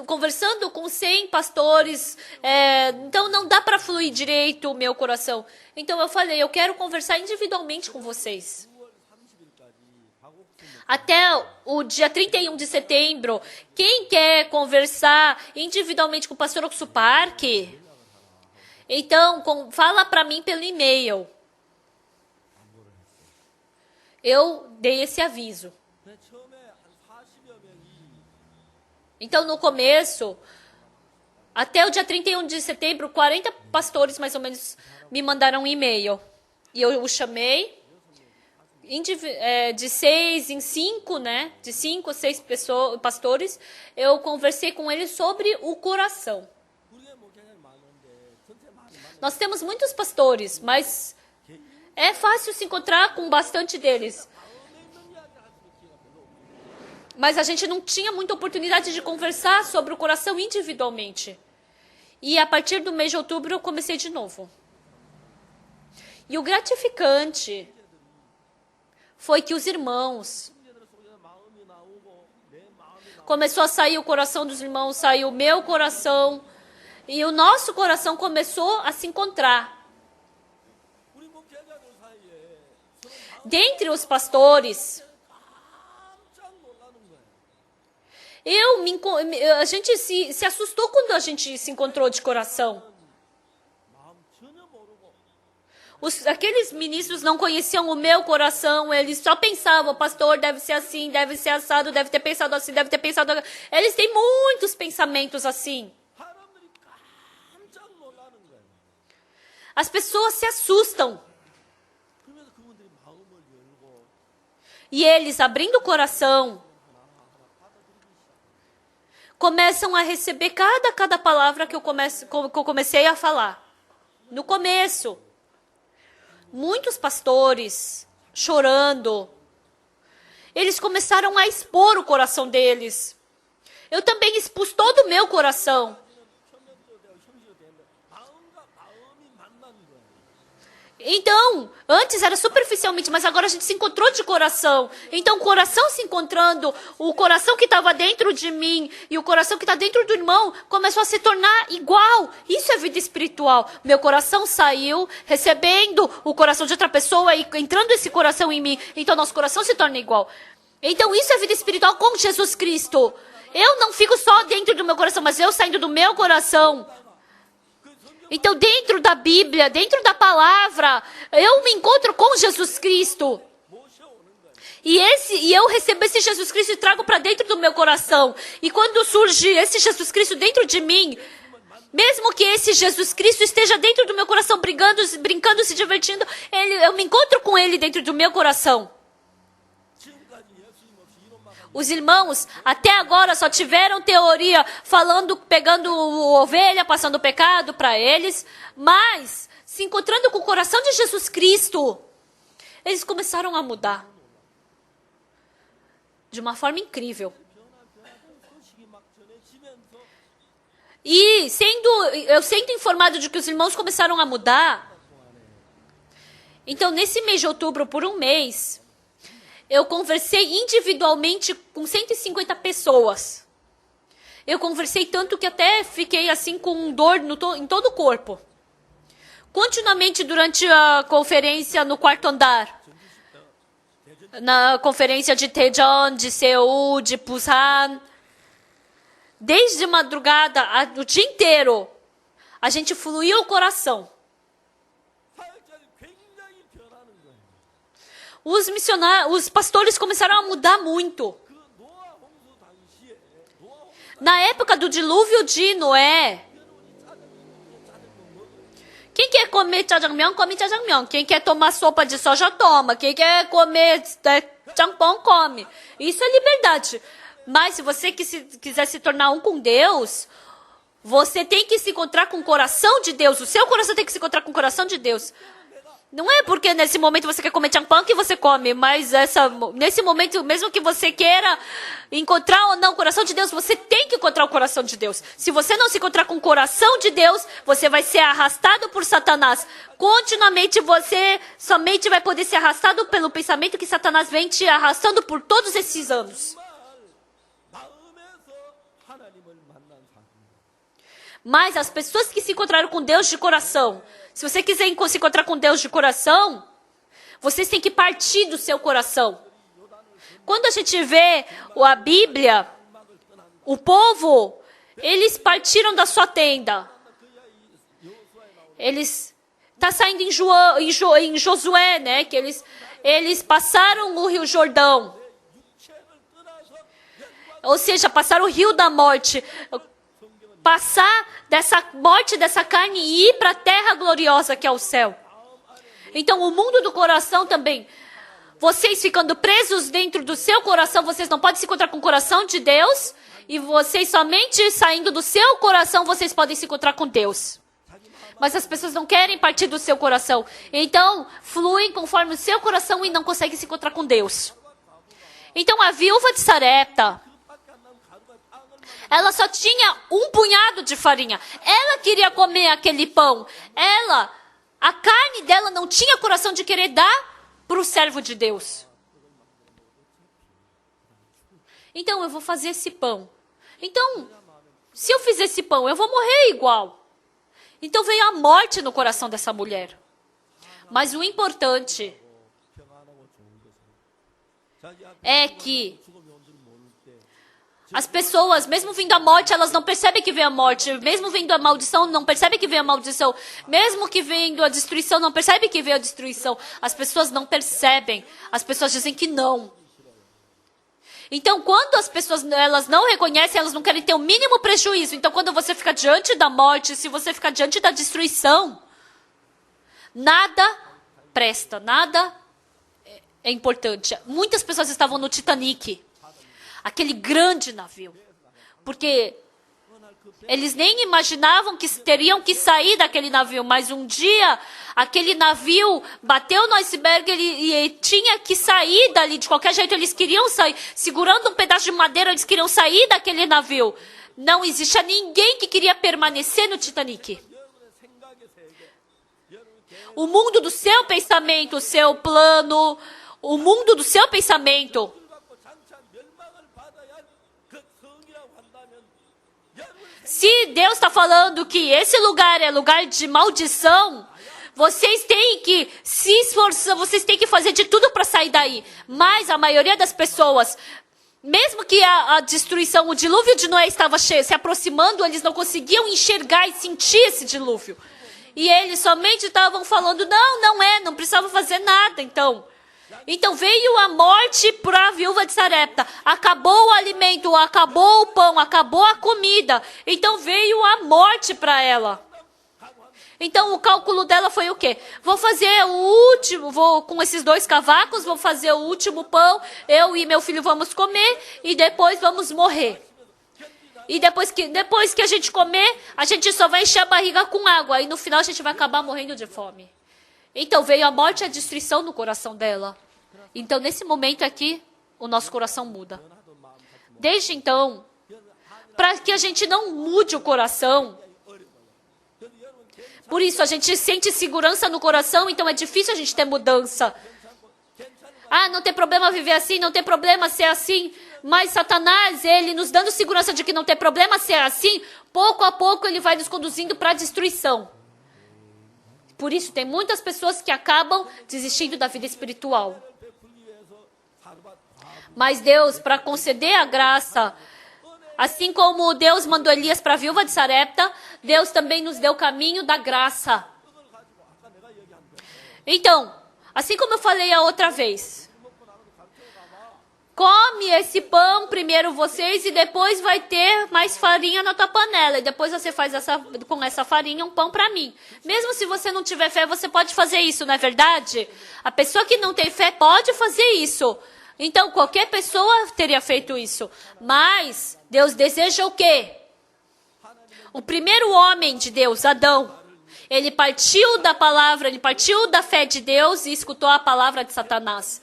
conversando com 100 pastores, então não dá para fluir direito o meu coração. Então eu falei, eu quero conversar individualmente com vocês. Até o dia 31 de setembro, quem quer conversar individualmente com o pastor Oksu Park, então fala para mim pelo e-mail. Eu dei esse aviso. Então, no começo, até o dia 31 de setembro, 40 pastores, mais ou menos, me mandaram um e-mail. E eu o chamei, de 6 em 5, né? De 5 a 6 pastores, eu conversei com eles sobre o coração. Nós temos muitos pastores, mas é fácil se encontrar com bastante deles. Mas a gente não tinha muita oportunidade de conversar sobre o coração individualmente. E a partir do mês de outubro eu comecei de novo. E o gratificante foi que os irmãos... Começou a sair o coração dos irmãos, saiu o meu coração. E o nosso coração começou a se encontrar. Dentre os pastores... A gente se assustou quando a gente se encontrou de coração. Aqueles ministros não conheciam o meu coração, eles só pensavam, o pastor deve ser assim, deve ser assado, deve ter pensado assim, deve ter pensado... Eles têm muitos pensamentos assim. As pessoas se assustam. E eles, abrindo o coração, começam a receber cada palavra que eu comecei a falar. No começo, muitos pastores chorando, eles começaram a expor o coração deles. Eu também expus todo o meu coração. Então, antes era superficialmente, mas agora a gente se encontrou de coração. Então, o coração se encontrando, o coração que estava dentro de mim e o coração que está dentro do irmão começou a se tornar igual. Isso é vida espiritual. Meu coração saiu, recebendo o coração de outra pessoa e entrando esse coração em mim. Então, nosso coração se torna igual. Então, isso é vida espiritual com Jesus Cristo. Eu não fico só dentro do meu coração, mas eu saindo do meu coração. Então, dentro da Bíblia, dentro da palavra, eu me encontro com Jesus Cristo. E eu recebo esse Jesus Cristo e trago para dentro do meu coração. E quando surge esse Jesus Cristo dentro de mim, mesmo que esse Jesus Cristo esteja dentro do meu coração, brincando, se divertindo, eu me encontro com ele dentro do meu coração. Os irmãos até agora só tiveram teoria pegando ovelha, passando o pecado para eles, mas se encontrando com o coração de Jesus Cristo, eles começaram a mudar de uma forma incrível. E eu sendo informado de que os irmãos começaram a mudar, então nesse mês de outubro, por um mês, eu conversei individualmente com 150 pessoas. Eu conversei tanto que até fiquei assim com dor em todo o corpo. Continuamente durante a conferência no quarto andar. Na conferência de Daejeon, de Seul, de Busan. Desde madrugada, o dia inteiro, a gente fluiu o coração. Os pastores começaram a mudar muito. Na época do dilúvio de Noé, quem quer comer jjajangmyeon, come jjajangmyeon. Quem quer tomar sopa de soja, toma. Quem quer comer jjangpyeon, come. Isso é liberdade. Mas se você quiser se tornar um com Deus, você tem que se encontrar com o coração de Deus. O seu coração tem que se encontrar com o coração de Deus. Não é porque nesse momento você quer comer champão que você come, mas nesse momento, mesmo que você queira encontrar ou não o coração de Deus, você tem que encontrar o coração de Deus. Se você não se encontrar com o coração de Deus, você vai ser arrastado por Satanás. Continuamente você somente vai poder ser arrastado pelo pensamento que Satanás vem te arrastando por todos esses anos. Mas as pessoas que se encontraram com Deus de coração, se você quiser se encontrar com Deus de coração, vocês têm que partir do seu coração. Quando a gente vê a Bíblia, o povo, eles partiram da sua tenda. Está saindo em Josué, né? Que eles passaram o Rio Jordão. Ou seja, passaram o Rio da Morte. Passar dessa morte, dessa carne e ir para a terra gloriosa que é o céu. Então, o mundo do coração também. Vocês ficando presos dentro do seu coração, vocês não podem se encontrar com o coração de Deus. E vocês somente saindo do seu coração, vocês podem se encontrar com Deus. Mas as pessoas não querem partir do seu coração. Então, fluem conforme o seu coração e não conseguem se encontrar com Deus. Então, a viúva de Sarepta, ela só tinha um punhado de farinha. Ela queria comer aquele pão. A carne dela não tinha coração de querer dar para o servo de Deus. Então, eu vou fazer esse pão. Então, se eu fizer esse pão, eu vou morrer igual. Então, veio a morte no coração dessa mulher. Mas o importante é que as pessoas, mesmo vindo a morte, elas não percebem que vem a morte. Mesmo vindo a maldição, não percebem que vem a maldição. Mesmo que vindo a destruição, não percebem que vem a destruição. As pessoas não percebem. As pessoas dizem que não. Então, quando as pessoas elas não reconhecem, elas não querem ter o mínimo prejuízo. Então, quando você fica diante da morte, se você fica diante da destruição, nada presta, nada é importante. Muitas pessoas estavam no Titanic. Aquele grande navio. Porque eles nem imaginavam que teriam que sair daquele navio. Mas um dia, aquele navio bateu no iceberg e tinha que sair dali. De qualquer jeito, eles queriam sair. Segurando um pedaço de madeira, eles queriam sair daquele navio. Não existia ninguém que queria permanecer no Titanic. O mundo do seu pensamento, o seu plano, o mundo do seu pensamento. Se Deus está falando que esse lugar é lugar de maldição, vocês têm que se esforçar, vocês têm que fazer de tudo para sair daí. Mas a maioria das pessoas, mesmo que a destruição, o dilúvio de Noé estava se aproximando, eles não conseguiam enxergar e sentir esse dilúvio. E eles somente estavam falando, não precisavam fazer nada, Então veio a morte para a viúva de Sarepta. Acabou o alimento, acabou o pão, acabou a comida. Então veio a morte para ela. Então o cálculo dela foi o quê? Vou fazer o último, com esses 2 cavacos, vou fazer o último pão. Eu e meu filho vamos comer e depois vamos morrer. E depois que a gente comer, a gente só vai encher a barriga com água. E no final a gente vai acabar morrendo de fome. Então veio a morte e a destruição no coração dela. Então nesse momento aqui, o nosso coração muda. Desde então, para que a gente não mude o coração, por isso a gente sente segurança no coração, então é difícil a gente ter mudança. Não tem problema viver assim, não tem problema ser assim. Mas Satanás, ele nos dando segurança de que não tem problema ser assim, pouco a pouco ele vai nos conduzindo para a destruição. Por isso, tem muitas pessoas que acabam desistindo da vida espiritual. Mas Deus, para conceder a graça, assim como Deus mandou Elias para a viúva de Sarepta, Deus também nos deu o caminho da graça. Então, assim como eu falei a outra vez, come esse pão primeiro vocês e depois vai ter mais farinha na tua panela. E depois você faz com essa farinha um pão para mim. Mesmo se você não tiver fé, você pode fazer isso, não é verdade? A pessoa que não tem fé pode fazer isso. Então, qualquer pessoa teria feito isso. Mas Deus deseja o quê? O primeiro homem de Deus, Adão, ele partiu da palavra, ele partiu da fé de Deus e escutou a palavra de Satanás.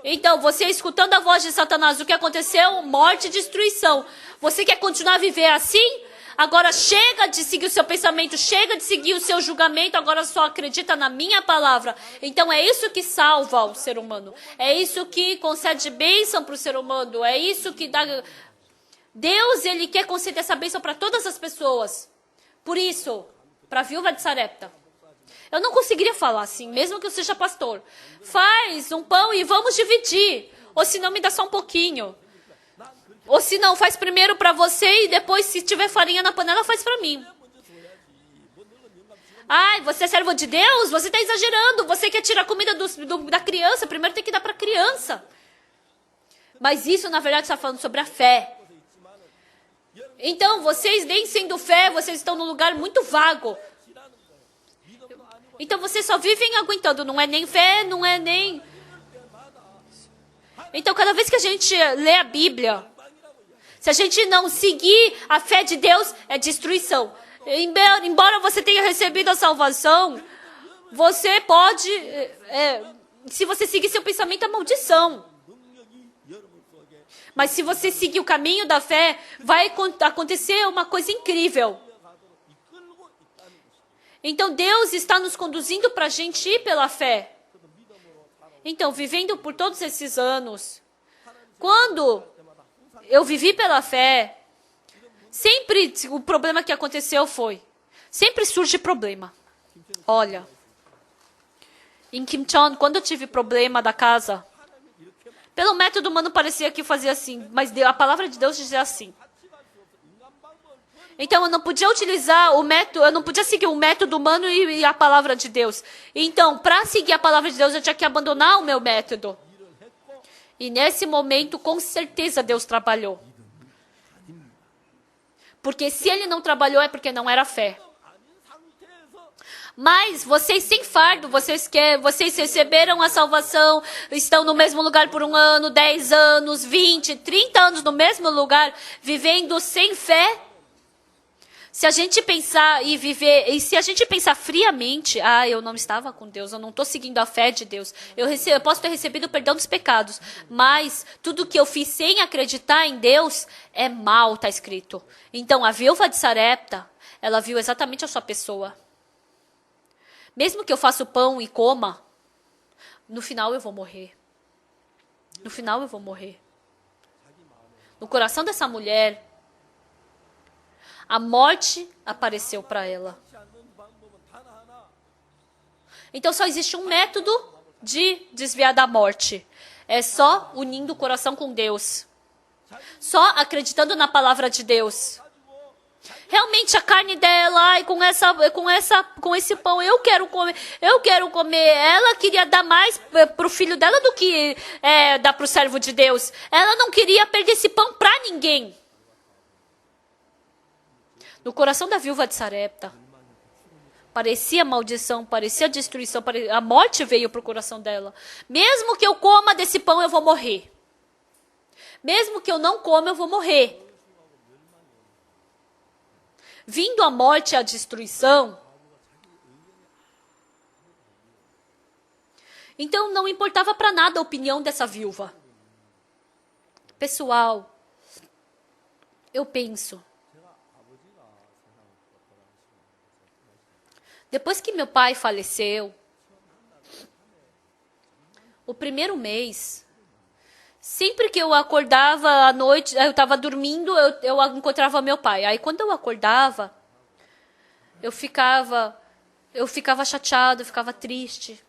Então, você escutando a voz de Satanás, o que aconteceu? Morte e destruição. Você quer continuar a viver assim? Agora chega de seguir o seu pensamento, chega de seguir o seu julgamento, agora só acredita na minha palavra. Então é isso que salva o ser humano. É isso que concede bênção para o ser humano. É isso que dá... Deus, ele quer conceder essa bênção para todas as pessoas. Por isso, para a viúva de Sarepta, eu não conseguiria falar assim, mesmo que eu seja pastor. Faz um pão e vamos dividir. Ou se não, me dá só um pouquinho. Ou se não, faz primeiro para você e depois, se tiver farinha na panela, faz para mim. Ai, você é servo de Deus? Você está exagerando. Você quer tirar a comida da criança. Primeiro tem que dar para a criança. Mas isso, na verdade, está falando sobre a fé. Então, vocês nem sendo fé, vocês estão num lugar muito vago. Então, vocês só vivem aguentando. Não é nem fé, não é nem... Então, cada vez que a gente lê a Bíblia, se a gente não seguir a fé de Deus, é destruição. Embora você tenha recebido a salvação, você pode... se você seguir seu pensamento, é maldição. Mas se você seguir o caminho da fé, vai acontecer uma coisa incrível. Então, Deus está nos conduzindo para a gente ir pela fé. Então, vivendo por todos esses anos, quando eu vivi pela fé, sempre o problema que aconteceu foi, sempre surge problema. Olha, em Kimcheon, quando eu tive problema da casa, pelo método humano parecia que fazia assim, mas a palavra de Deus dizia assim. Então, eu não podia utilizar o método, eu não podia seguir o método humano e a palavra de Deus. Então, para seguir a palavra de Deus, eu tinha que abandonar o meu método. E nesse momento, com certeza, Deus trabalhou. Porque se ele não trabalhou, é porque não era fé. Mas vocês sem fardo, vocês receberam a salvação, estão no mesmo lugar por 1 ano, 10 anos, 20, 30 anos no mesmo lugar, vivendo sem fé. Se a gente pensar e viver, e se a gente pensar friamente, eu não estava com Deus, eu não estou seguindo a fé de Deus, eu posso ter recebido o perdão dos pecados, mas tudo que eu fiz sem acreditar em Deus é mal, está escrito. Então, a viúva de Sarepta, ela viu exatamente a sua pessoa. Mesmo que eu faça o pão e coma, no final eu vou morrer. No final eu vou morrer. No coração dessa mulher, a morte apareceu para ela. Então só existe um método de desviar da morte. É só unindo o coração com Deus. Só acreditando na palavra de Deus. Realmente a carne dela, e com esse pão eu quero comer. Ela queria dar mais para o filho dela do que dar para o servo de Deus. Ela não queria perder esse pão para ninguém. No coração da viúva de Sarepta, parecia maldição, parecia destruição, a morte veio para o coração dela. Mesmo que eu coma desse pão, eu vou morrer. Mesmo que eu não coma, eu vou morrer. Vindo a morte e a destruição, então não importava para nada a opinião dessa viúva. Pessoal, eu penso, depois que meu pai faleceu, o primeiro mês, sempre que eu acordava à noite, eu estava dormindo, eu encontrava meu pai. Aí quando eu acordava, eu ficava chateado, eu ficava triste.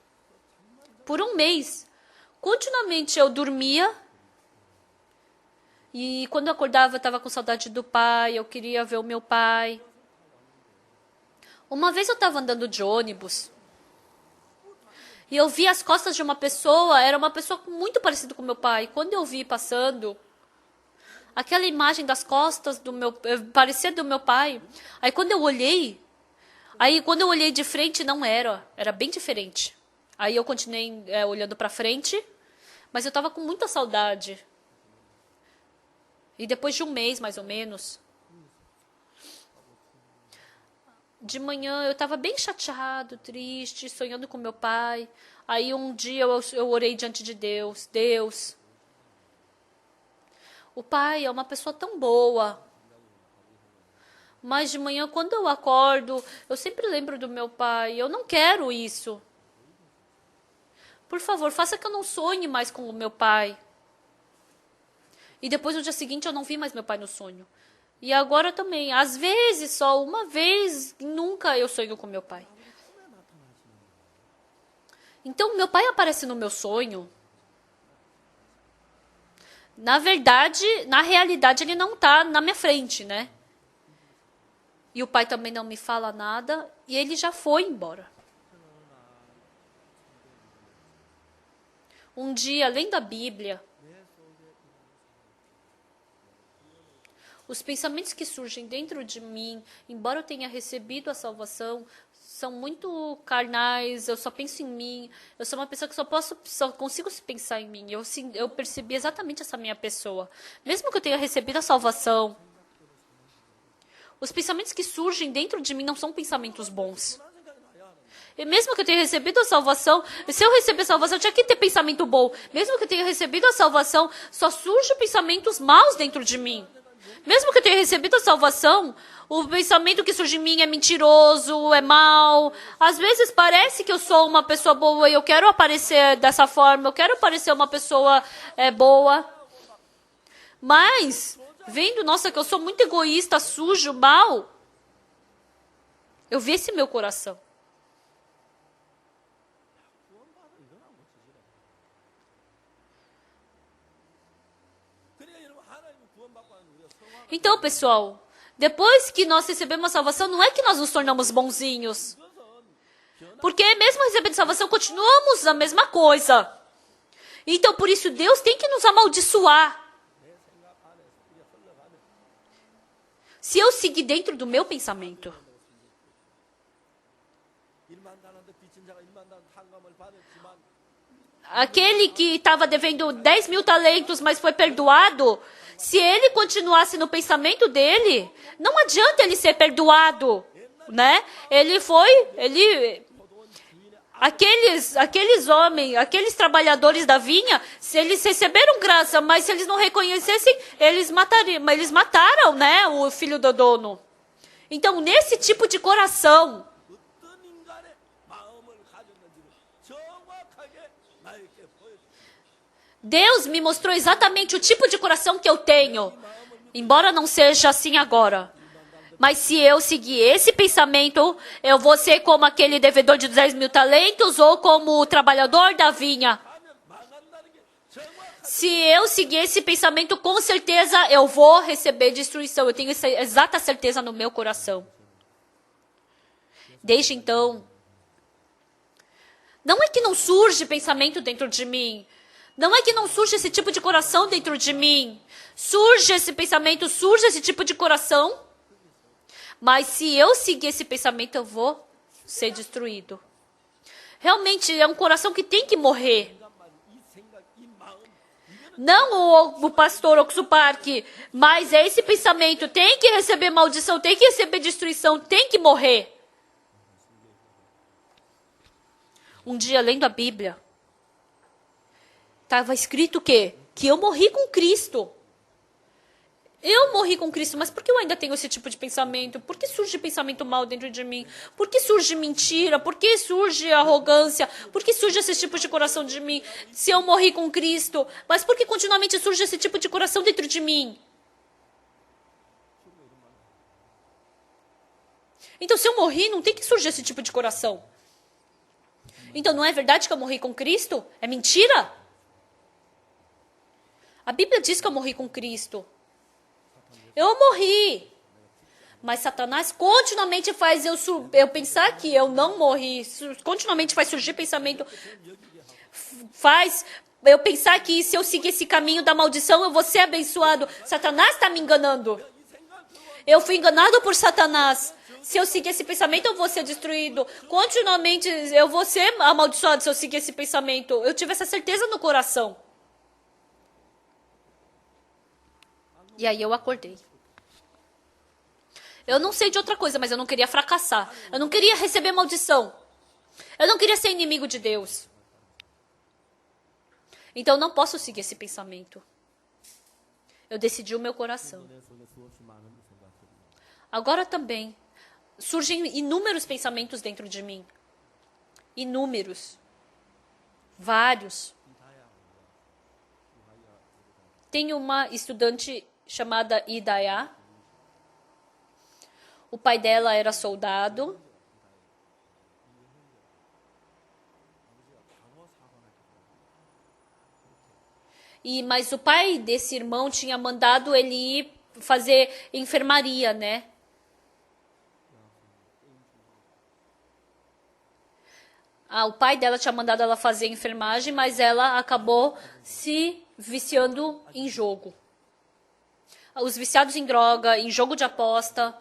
Por um mês, continuamente eu dormia. E quando eu acordava, eu estava com saudade do pai, eu queria ver o meu pai. Uma vez eu estava andando de ônibus e eu vi as costas de uma pessoa, era uma pessoa muito parecida com meu pai. Quando eu vi passando, aquela imagem das costas parecia do meu pai. Aí quando eu olhei de frente, não era bem diferente. Aí eu continuei olhando para frente, Mas eu estava com muita saudade. E depois de um mês, mais ou menos, de manhã eu estava bem chateado, triste, sonhando com meu pai. Aí um dia eu orei diante de Deus. Deus, o pai é uma pessoa tão boa. Mas de manhã, quando eu acordo, eu sempre lembro do meu pai. Eu não quero isso. Por favor, faça que eu não sonhe mais com o meu pai. E depois, no dia seguinte, eu não vi mais meu pai no sonho. E agora também. Às vezes, só uma vez, nunca eu sonho com meu pai. Então, meu pai aparece no meu sonho. Na verdade, na realidade, ele não está na minha frente, né? E o pai também não me fala nada. E ele já foi embora. Um dia, lendo a Bíblia, os pensamentos que surgem dentro de mim, embora eu tenha recebido a salvação, são muito carnais, eu só penso em mim, eu sou uma pessoa que só consigo pensar em mim. Eu percebi exatamente essa minha pessoa. Mesmo que eu tenha recebido a salvação, os pensamentos que surgem dentro de mim não são pensamentos bons. E mesmo que eu tenha recebido a salvação, se eu receber a salvação, eu tinha que ter pensamento bom. Mesmo que eu tenha recebido a salvação, só surgem pensamentos maus dentro de mim. Mesmo que eu tenha recebido a salvação, o pensamento que surge em mim é mentiroso, é mau. Às vezes parece que eu sou uma pessoa boa e eu quero aparecer dessa forma, eu quero parecer uma pessoa boa. Mas, vendo, nossa, que eu sou muito egoísta, sujo, mau, eu vi esse meu coração. Então, pessoal, depois que nós recebemos a salvação, não é que nós nos tornamos bonzinhos. Porque mesmo recebendo salvação, continuamos a mesma coisa. Então, por isso, Deus tem que nos amaldiçoar. Se eu seguir dentro do meu pensamento. Aquele que estava devendo 10 mil talentos, mas foi perdoado, se ele continuasse no pensamento dele, não adianta ele ser perdoado, né? Aqueles homens, aqueles trabalhadores da vinha, se eles receberam graça, mas se eles não reconhecessem, eles mataram, né, o filho do dono. Então, nesse tipo de coração, Deus me mostrou exatamente o tipo de coração que eu tenho, embora não seja assim agora. Mas se eu seguir esse pensamento, eu vou ser como aquele devedor de 10 mil talentos ou como o trabalhador da vinha. Se eu seguir esse pensamento, com certeza eu vou receber destruição. Eu tenho essa exata certeza no meu coração. Desde então, não é que não surge pensamento dentro de mim. Não é que não surge esse tipo de coração dentro de mim. Surge esse pensamento, surge esse tipo de coração. Mas se eu seguir esse pensamento, eu vou ser destruído. Realmente é um coração que tem que morrer. Não o pastor Oxo Park, mas é esse pensamento. Tem que receber maldição, tem que receber destruição, tem que morrer. Um dia, lendo a Bíblia, estava escrito o quê? Que eu morri com Cristo. Eu morri com Cristo, mas por que eu ainda tenho esse tipo de pensamento? Por que surge pensamento mal dentro de mim? Por que surge mentira? Por que surge arrogância? Por que surge esse tipo de coração de mim? Se eu morri com Cristo, mas por que continuamente surge esse tipo de coração dentro de mim? Então, se eu morri, não tem que surgir esse tipo de coração. Então, não é verdade que eu morri com Cristo? É mentira? A Bíblia diz que eu morri com Cristo. Eu morri. Mas Satanás continuamente faz eu pensar que eu não morri. Continuamente faz surgir pensamento. Faz eu pensar que se eu seguir esse caminho da maldição, eu vou ser abençoado. Satanás está me enganando. Eu fui enganado por Satanás. Se eu seguir esse pensamento, eu vou ser destruído. Continuamente eu vou ser amaldiçoado se eu seguir esse pensamento. Eu tive essa certeza no coração. E aí eu acordei. Eu não sei de outra coisa, mas eu não queria fracassar. Eu não queria receber maldição. Eu não queria ser inimigo de Deus. Então eu não posso seguir esse pensamento. Eu decidi o meu coração. Agora também surgem inúmeros pensamentos dentro de mim. Inúmeros. Vários. Tem uma estudante chamada Idaya. O pai dela era soldado. Mas o pai desse irmão tinha mandado ele ir fazer enfermaria, né? O pai dela tinha mandado ela fazer enfermagem, mas ela acabou se viciando em jogo. Os viciados em droga, em jogo de aposta.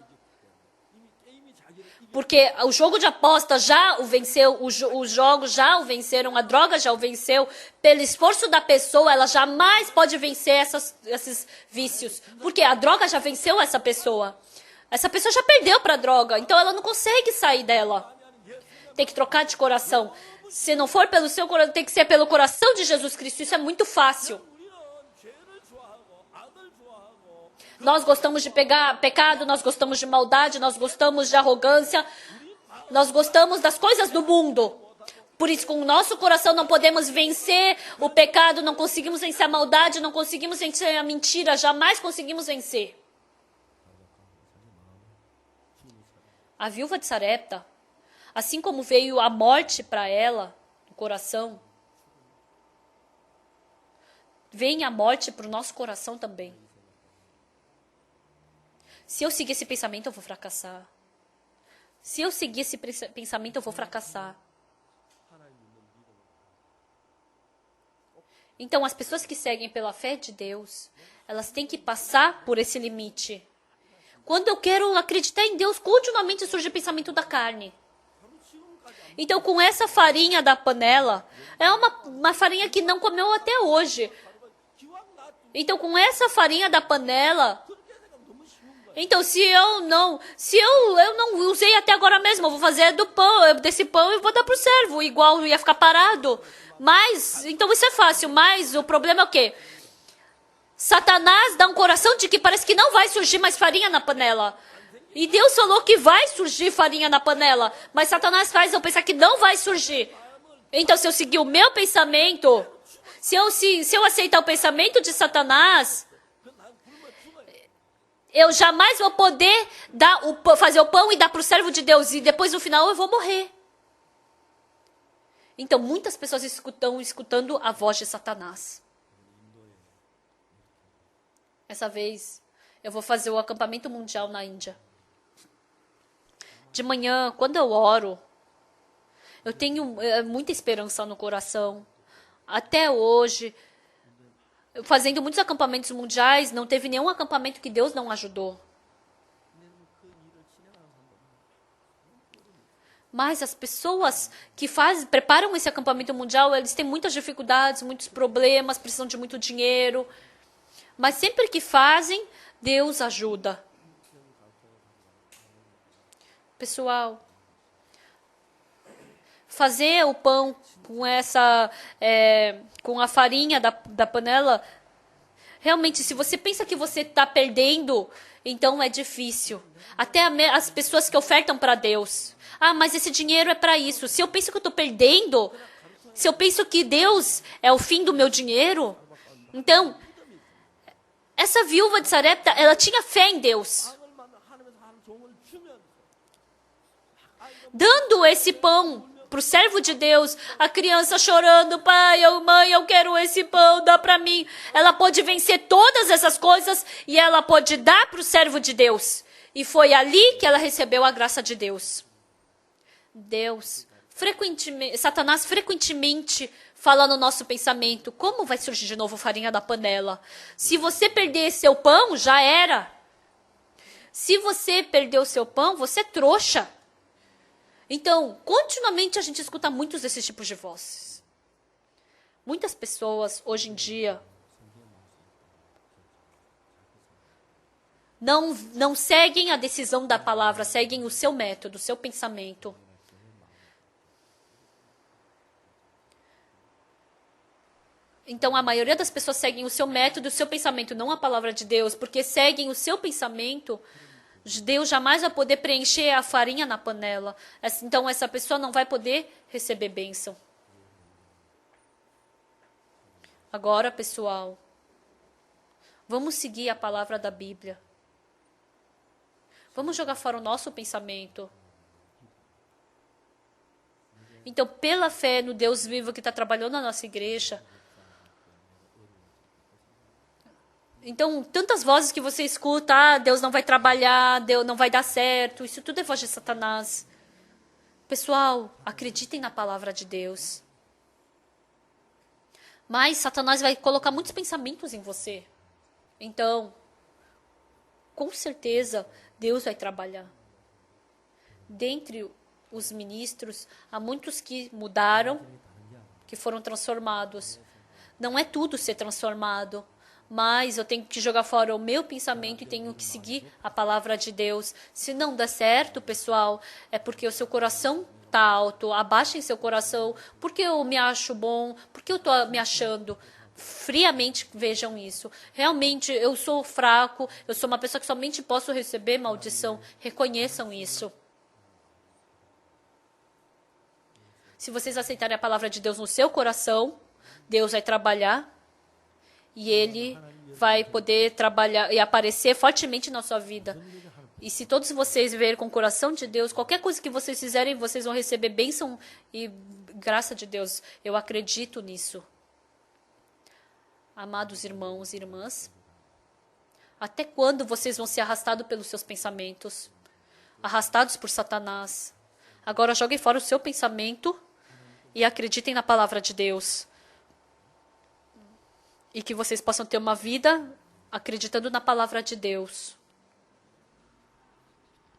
Porque o jogo de aposta já o venceu, os jogos já o venceram, a droga já o venceu. Pelo esforço da pessoa, ela jamais pode vencer esses vícios. Porque a droga já venceu essa pessoa. Essa pessoa já perdeu para a droga, então ela não consegue sair dela. Tem que trocar de coração. Se não for pelo seu coração, tem que ser pelo coração de Jesus Cristo. Isso é muito fácil. Nós gostamos de pecado, nós gostamos de maldade, nós gostamos de arrogância, nós gostamos das coisas do mundo. Por isso, com o nosso coração não podemos vencer o pecado, não conseguimos vencer a maldade, não conseguimos vencer a mentira, jamais conseguimos vencer. A viúva de Sarepta, assim como veio a morte para ela, no coração, vem a morte para o nosso coração também. Se eu seguir esse pensamento, eu vou fracassar. Se eu seguir esse pensamento, eu vou fracassar. Então, as pessoas que seguem pela fé de Deus, elas têm que passar por esse limite. Quando eu quero acreditar em Deus, continuamente surge o pensamento da carne. Então, com essa farinha da panela, é uma farinha que não comeu até hoje. Então, com essa farinha da panela... Então, se eu não usei até agora mesmo, eu vou fazer desse pão e vou dar para o servo, igual ia ficar parado. Mas, então isso é fácil, mas o problema é o quê? Satanás dá um coração de que parece que não vai surgir mais farinha na panela. E Deus falou que vai surgir farinha na panela, mas Satanás faz eu pensar que não vai surgir. Então, se eu seguir o meu pensamento, se eu aceitar o pensamento de Satanás... eu jamais vou poder fazer o pão e dar para o servo de Deus. E depois, no final, eu vou morrer. Então, muitas pessoas estão escutando a voz de Satanás. Essa vez, eu vou fazer o acampamento mundial na Índia. De manhã, quando eu oro, eu tenho muita esperança no coração. Até hoje... fazendo muitos acampamentos mundiais, não teve nenhum acampamento que Deus não ajudou. Mas as pessoas que preparam esse acampamento mundial, eles têm muitas dificuldades, muitos problemas, precisam de muito dinheiro. Mas sempre que fazem, Deus ajuda. Pessoal, fazer o pão com a farinha da panela, realmente, se você pensa que você está perdendo, então é difícil. Até as pessoas que ofertam para Deus. Mas esse dinheiro é para isso. Se eu penso que eu estou perdendo, se eu penso que Deus é o fim do meu dinheiro, então, essa viúva de Sarepta, ela tinha fé em Deus. Dando esse pão para o servo de Deus, a criança chorando, mãe, eu quero esse pão, dá para mim. Ela pode vencer todas essas coisas e ela pode dar para o servo de Deus. E foi ali que ela recebeu a graça de Deus. Satanás frequentemente fala no nosso pensamento, como vai surgir de novo farinha da panela? Se você perder seu pão, já era. Se você perdeu seu pão, você é trouxa. Então, continuamente a gente escuta muitos desses tipos de vozes. Muitas pessoas, hoje em dia, não seguem a decisão da palavra, seguem o seu método, o seu pensamento. Então, a maioria das pessoas seguem o seu método, o seu pensamento, não a palavra de Deus, porque seguem o seu pensamento, Deus jamais vai poder preencher a farinha na panela. Então, essa pessoa não vai poder receber bênção. Agora, pessoal, vamos seguir a palavra da Bíblia. Vamos jogar fora o nosso pensamento. Então, pela fé no Deus vivo que está trabalhando na nossa igreja. Então, tantas vozes que você escuta, Deus não vai trabalhar, Deus não vai dar certo, isso tudo é voz de Satanás. Pessoal, acreditem na palavra de Deus. Mas Satanás vai colocar muitos pensamentos em você. Então, com certeza, Deus vai trabalhar. Dentre os ministros, há muitos que mudaram, que foram transformados. Não é tudo ser transformado. Mas eu tenho que jogar fora o meu pensamento e tenho que seguir a palavra de Deus. Se não dá certo, pessoal, é porque o seu coração está alto. Abaixem seu coração. Porque eu me acho bom? Porque eu estou me achando? Friamente vejam isso. Realmente, eu sou fraco. Eu sou uma pessoa que somente posso receber maldição. Reconheçam isso. Se vocês aceitarem a palavra de Deus no seu coração, Deus vai trabalhar. E Ele vai poder trabalhar e aparecer fortemente na sua vida. E se todos vocês verem com o coração de Deus, qualquer coisa que vocês fizerem, vocês vão receber bênção e graça de Deus. Eu acredito nisso. Amados irmãos e irmãs, até quando vocês vão ser arrastados pelos seus pensamentos? Arrastados por Satanás. Agora joguem fora o seu pensamento e acreditem na palavra de Deus. E que vocês possam ter uma vida acreditando na palavra de Deus.